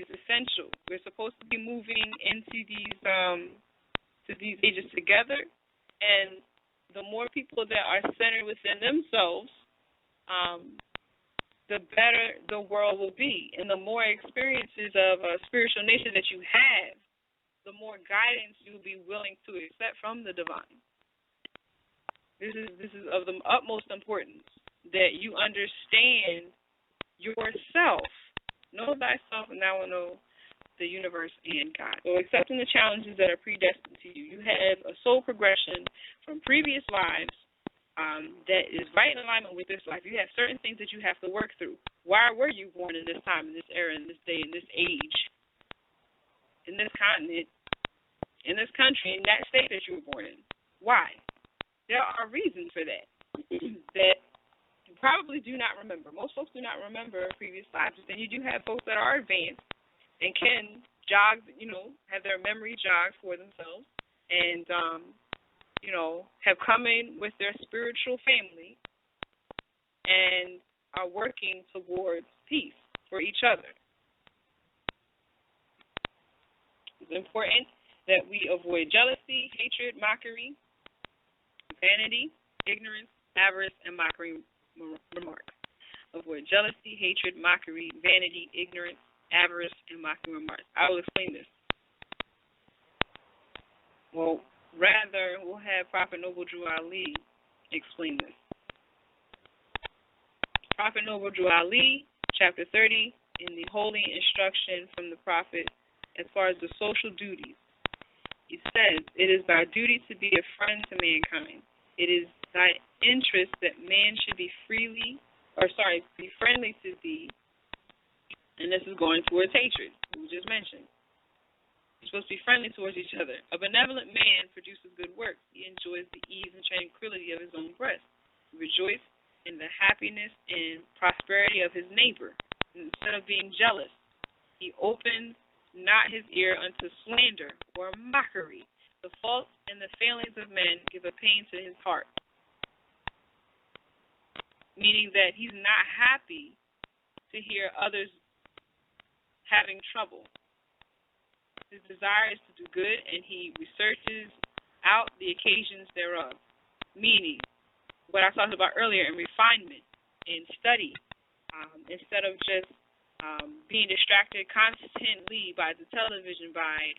It's essential. We're supposed to be moving into these ages together, and the more people that are centered within themselves, the better the world will be. And the more experiences of a spiritual nature that you have, the more guidance you'll be willing to accept from the divine. This is of the utmost importance that you understand yourself. Know thyself, and thou will know the universe and God. So accepting the challenges that are predestined to you. You have a soul progression from previous lives that is right in alignment with this life. You have certain things that you have to work through. Why were you born in this time, in this era, in this day, in this age, in this continent, in this country, in that state that you were born in? Why? There are reasons for that that you probably do not remember. Most folks do not remember previous lives. Then you do have folks that are advanced and can jog, have their memory jog for themselves and, have come in with their spiritual family and are working towards peace for each other. It's important that we avoid jealousy, hatred, mockery, vanity, ignorance, avarice, and mockery remarks. Avoid jealousy, hatred, mockery, vanity, ignorance, avarice, and mockery remarks. I will explain this. Well, rather, we'll have Prophet Noble Drew Ali explain this. Prophet Noble Drew Ali, chapter 30, in the holy instruction from the Prophet as far as the social duties. He says, it is thy duty to be a friend to mankind. It is thy interest that man should be friendly to thee. And this is going towards hatred, we just mentioned. You're supposed to be friendly towards each other. A benevolent man produces good works. He enjoys the ease and tranquility of his own breast. He rejoices in the happiness and prosperity of his neighbor. Instead of being jealous, he opens not his ear unto slander or mockery. The faults and the failings of men give a pain to his heart. Meaning that he's not happy to hear others having trouble. His desire is to do good, and he researches out the occasions thereof. Meaning, what I talked about earlier in refinement, in study, instead of just being distracted constantly by the television, by,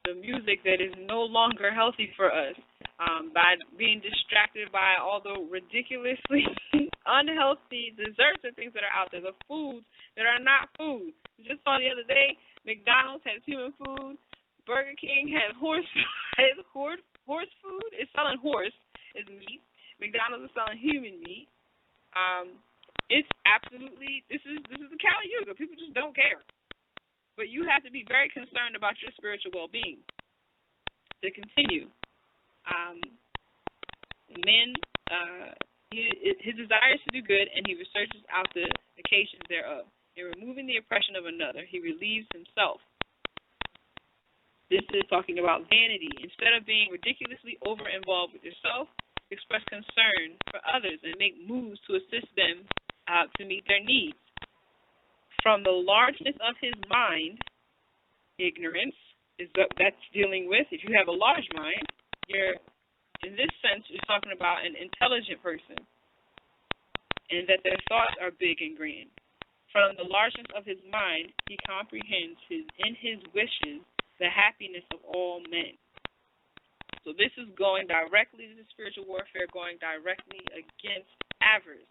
the music that is no longer healthy for us, by being distracted by all the ridiculously unhealthy desserts and things that are out there, the foods that are not food. Just saw the other day, McDonald's has human food, Burger King has horse food. It's selling horse as meat. McDonald's is selling human meat. It's absolutely, this is the Kali Yuga. People just don't care. But you have to be very concerned about your spiritual well-being. To continue, his desire is to do good, and he researches out the occasions thereof. In removing the oppression of another, he relieves himself. This is talking about vanity. Instead of being ridiculously over-involved with yourself, express concern for others and make moves to assist them to meet their needs. From the largeness of his mind, ignorance is what that's dealing with. If you have a large mind, in this sense, you're talking about an intelligent person, and that their thoughts are big and grand. From the largeness of his mind, he comprehends in his wishes the happiness of all men. So this is going directly to spiritual warfare, going directly against avarice,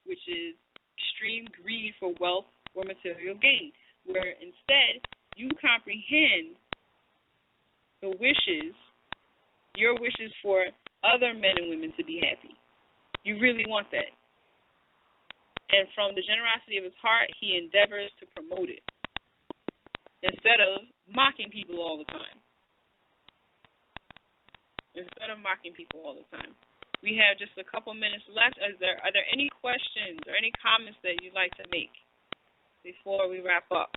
which is extreme greed for wealth or material gain, where instead you comprehend the wishes, your wishes for other men and women to be happy. You really want that. And from the generosity of his heart, he endeavors to promote it instead of mocking people all the time. instead of mocking people all the time. We have just a couple minutes left. Are there any questions or any comments that you'd like to make before we wrap up?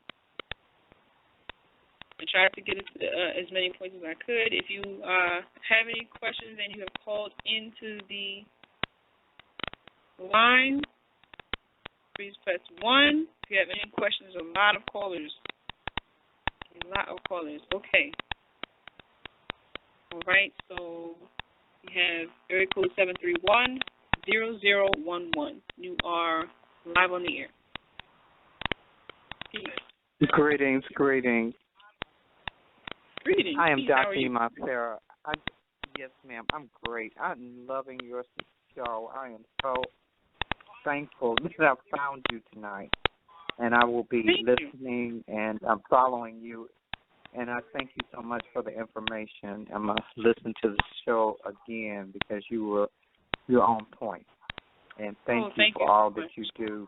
I tried to get as many points as I could. If you have any questions and you have called into the line, please press 1. If you have any questions, a lot of callers. Okay. All right, so we have area code 731-0011. You are live on the air. Peace. Greetings. Greetings. I am Peace. How are Dr. you? Emma Farah. Yes, ma'am. I'm great. I'm loving your show. I am so thankful that I found you tonight. And I will be listening and I'm following you. And I thank you so much for the information. I'm going to listen to the show again because you're on point. And thank you for all that you do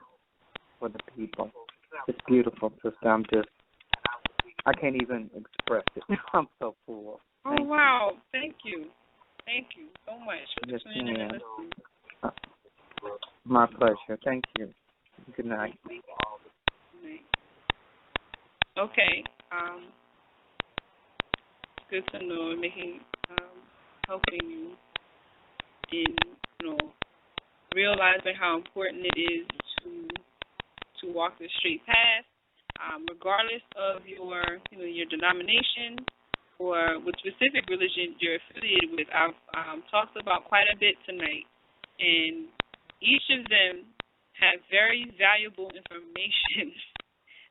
for the people. It's beautiful, sister. I can't even express it. I'm so full. Wow. Thank you. Thank you so much for Yes, tuning in and ma'am. listening. My pleasure. Thank you. Good night. Okay. Good to know and helping you in, realizing how important it is to walk the straight path, regardless of your denomination or what specific religion you're affiliated with. I've talked about quite a bit tonight, and each of them have very valuable information.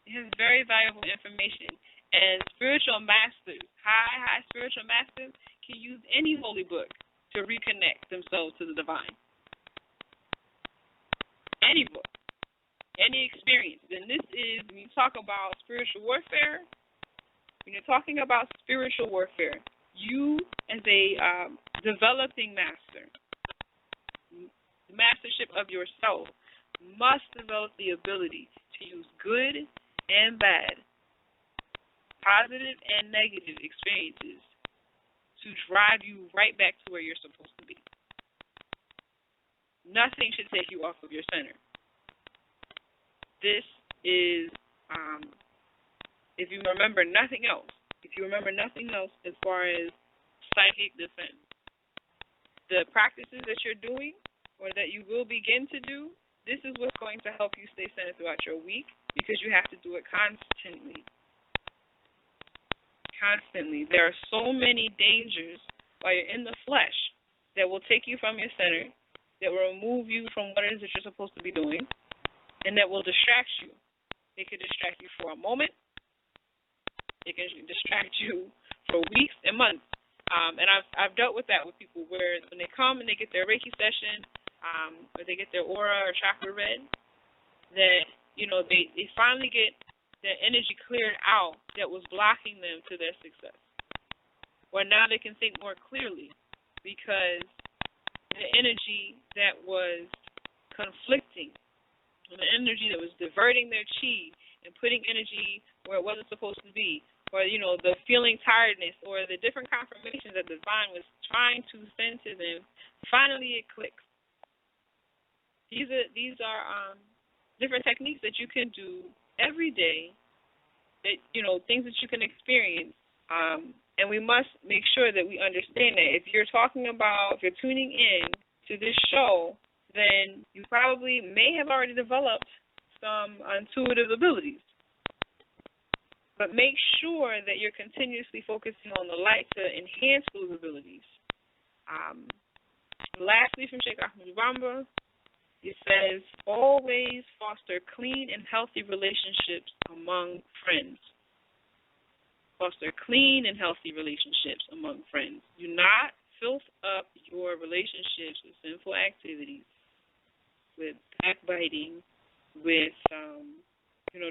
It has very valuable information. And spiritual masters, high spiritual masters, can use any holy book to reconnect themselves to the divine. Any book, any experience. And this is, when you talk about spiritual warfare, when you're talking about spiritual warfare, you as a developing master, the mastership of yourself, must develop the ability to use good and bad, positive and negative experiences to drive you right back to where you're supposed to be. Nothing should take you off of your center. This is, if you remember nothing else as far as psychic defense, the practices that you're doing or that you will begin to do, this is what's going to help you stay centered throughout your week because you have to do it constantly. There are so many dangers while you're in the flesh that will take you from your center, that will remove you from what it is that you're supposed to be doing, and that will distract you. It could distract you for a moment. It can distract you for weeks and months. And I've dealt with that with people where when they come and they get their Reiki session, or they get their aura or chakra read, that, they finally get the energy cleared out that was blocking them to their success. Or now they can think more clearly because the energy that was conflicting, the energy that was diverting their chi and putting energy where it wasn't supposed to be, or, the feeling tiredness or the different confirmations that the divine was trying to send to them, finally it clicks. These are different techniques that you can do every day, that things that you can experience, and we must make sure that we understand that. If you're tuning in to this show, then you probably may have already developed some intuitive abilities. But make sure that you're continuously focusing on the light to enhance those abilities. Lastly, from Sheikh Ahmed Bamba, it says, always foster clean and healthy relationships among friends. Foster clean and healthy relationships among friends. Do not filth up your relationships with sinful activities, with backbiting, with,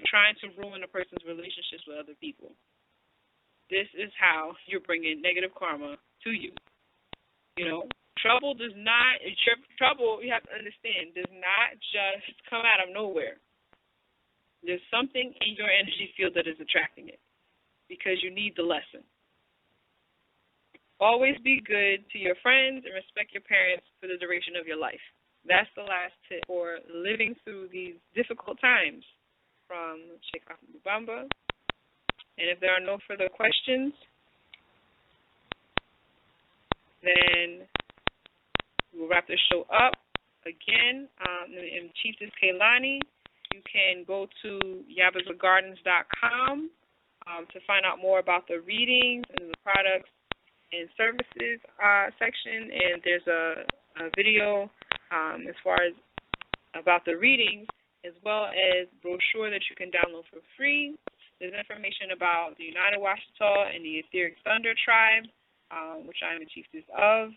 trying to ruin a person's relationships with other people. This is how you're bringing negative karma to you. Trouble, you have to understand, does not just come out of nowhere. There's something in your energy field that is attracting it because you need the lesson. Always be good to your friends and respect your parents for the duration of your life. That's the last tip for living through these difficult times from Sheikh Ahmed Bamba. And if there are no further questions, then we'll wrap the show up. Again, in Chiefess Kaylani, you can go to yabazagardens.com to find out more about the readings and the products and services section. And there's a video as far as about the readings, as well as brochure that you can download for free. There's information about the United Washita and the Etheric Thunder Tribe, which I am the chiefess of.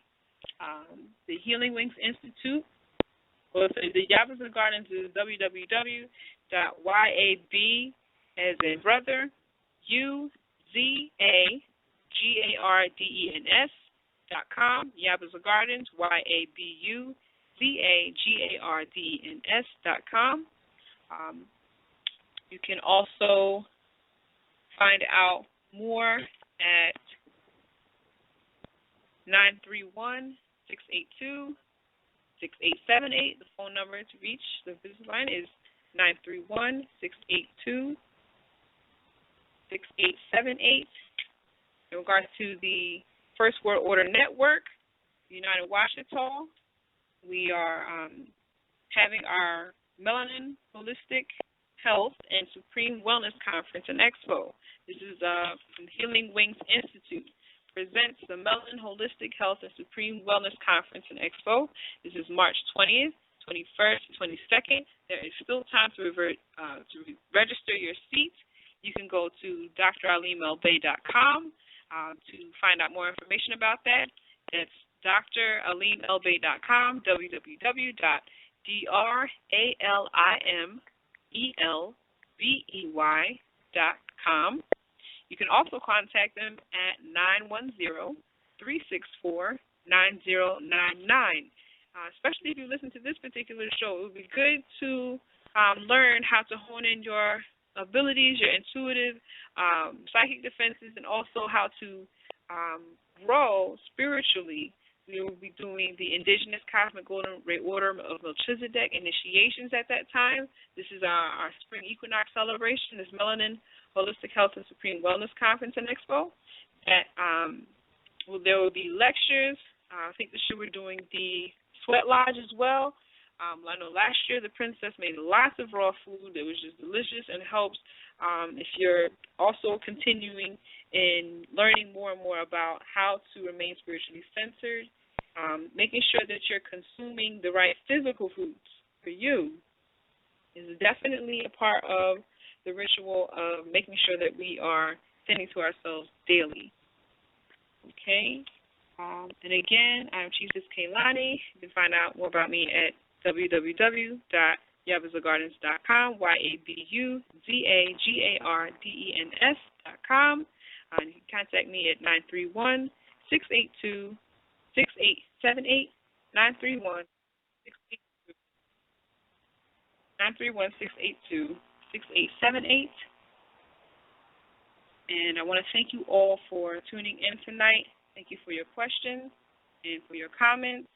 The Healing Wings Institute. Well, the Yabazin Gardens is www.yab, as in brother, UZAGARDENS.com. Yabazin Gardens, YABUZAGARDENS.com. You can also find out more at 931-682-6878. The phone number to reach the business line is 931-682-6878. In regards to the First World Order Network, United Washita, we are having our Melanin Holistic Health and Supreme Wellness Conference and Expo. This is from Healing Wings Institute. Presents the Melanin Holistic Health and Supreme Wellness Conference and Expo. This is March 20th, 21st, and 22nd. There is still time to register your seat. You can go to dralim.el-bey.com to find out more information about that. That's dralim.el-bey.com, www.dralimellbey.com. You can also contact them at 910-364-9099. Especially if you listen to this particular show, it would be good to learn how to hone in your abilities, your intuitive, psychic defenses, and also how to grow spiritually. We will be doing the Indigenous Cosmic Golden Ray Order of Melchizedek initiations at that time. This is our spring equinox celebration, this Melanin Holistic Health and Supreme Wellness Conference and Expo. There will be lectures. I think this year we're doing the Sweat Lodge as well. I know last year the princess made lots of raw food. It was just delicious and helps if you're also continuing in learning more and more about how to remain spiritually centered, making sure that you're consuming the right physical foods for you is definitely a part of the ritual of making sure that we are tending to ourselves daily. Okay? And again, I'm Chiefess Kaylani. You can find out more about me at www.yabazagardens.com, YABUZAGARDENS.com. You can contact me at 931-682-6878, 931-682-6878. And I want to thank you all for tuning in tonight. Thank you for your questions and for your comments.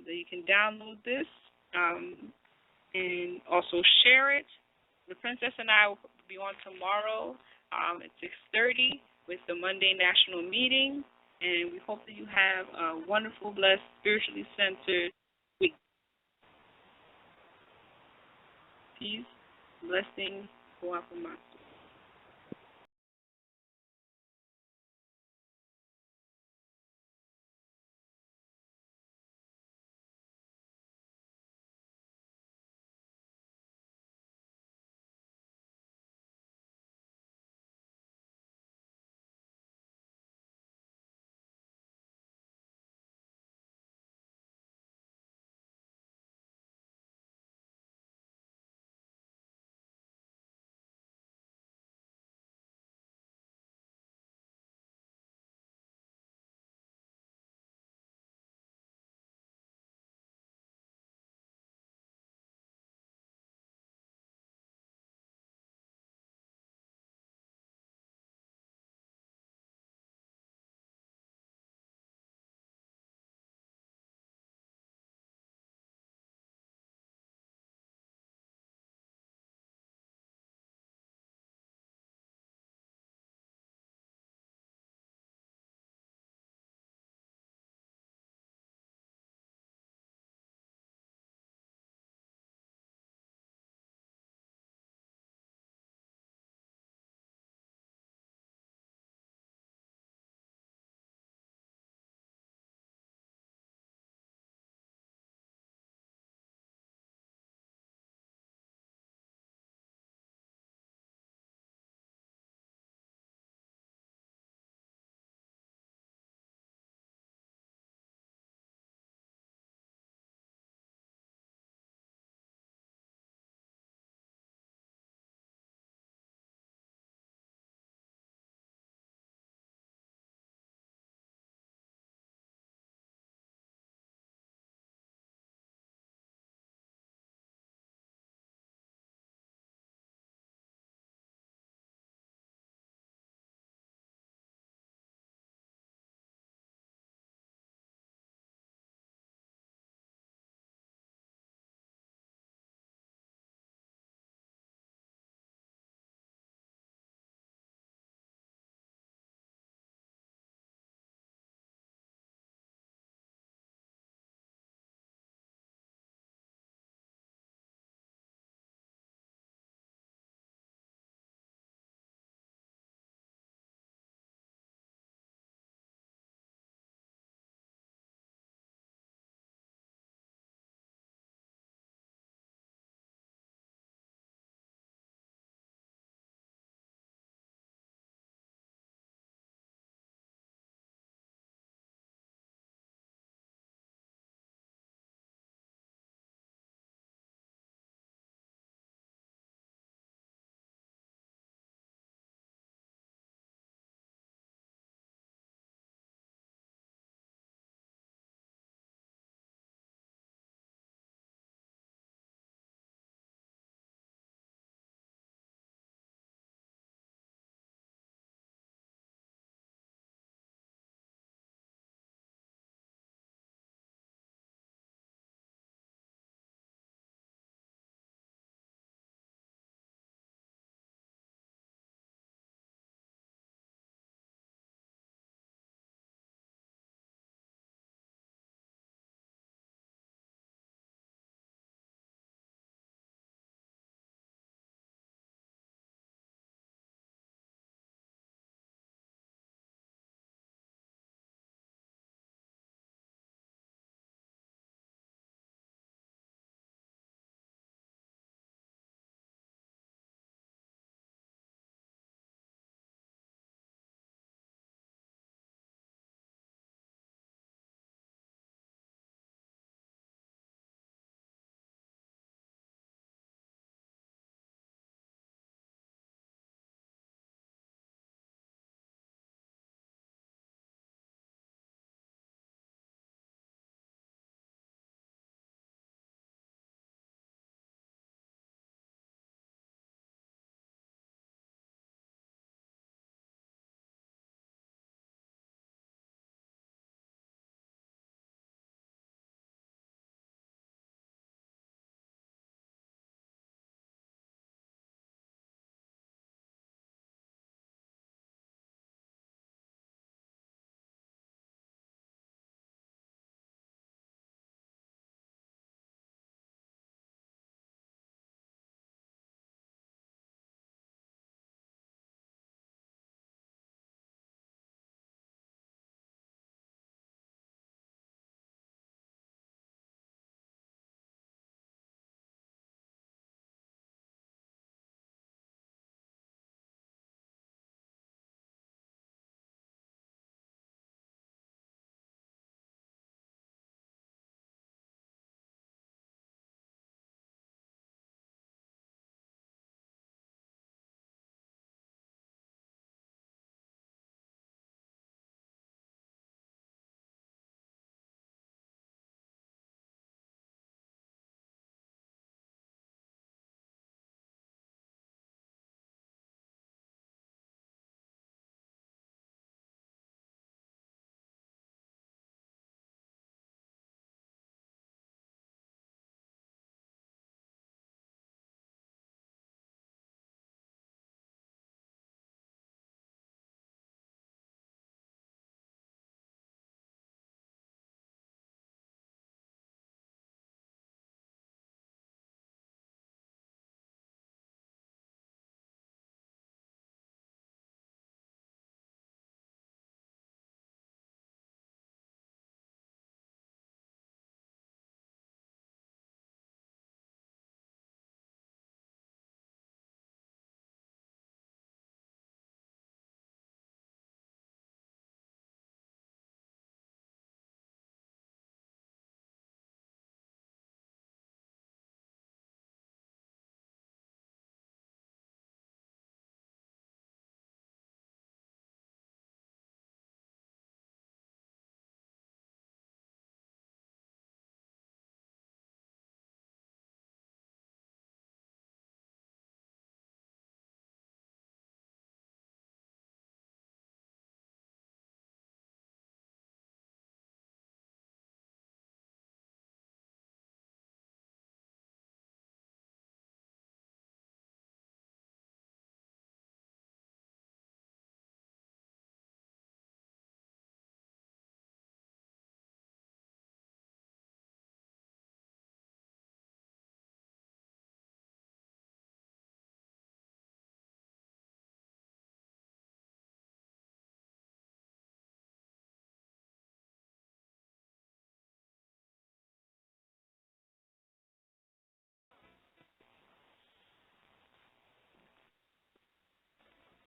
That you can download this and also share it. The princess and I will be on tomorrow at 6:30 with the Monday National Meeting, and we hope that you have a wonderful, blessed, spiritually centered week. Peace, blessings, go out for my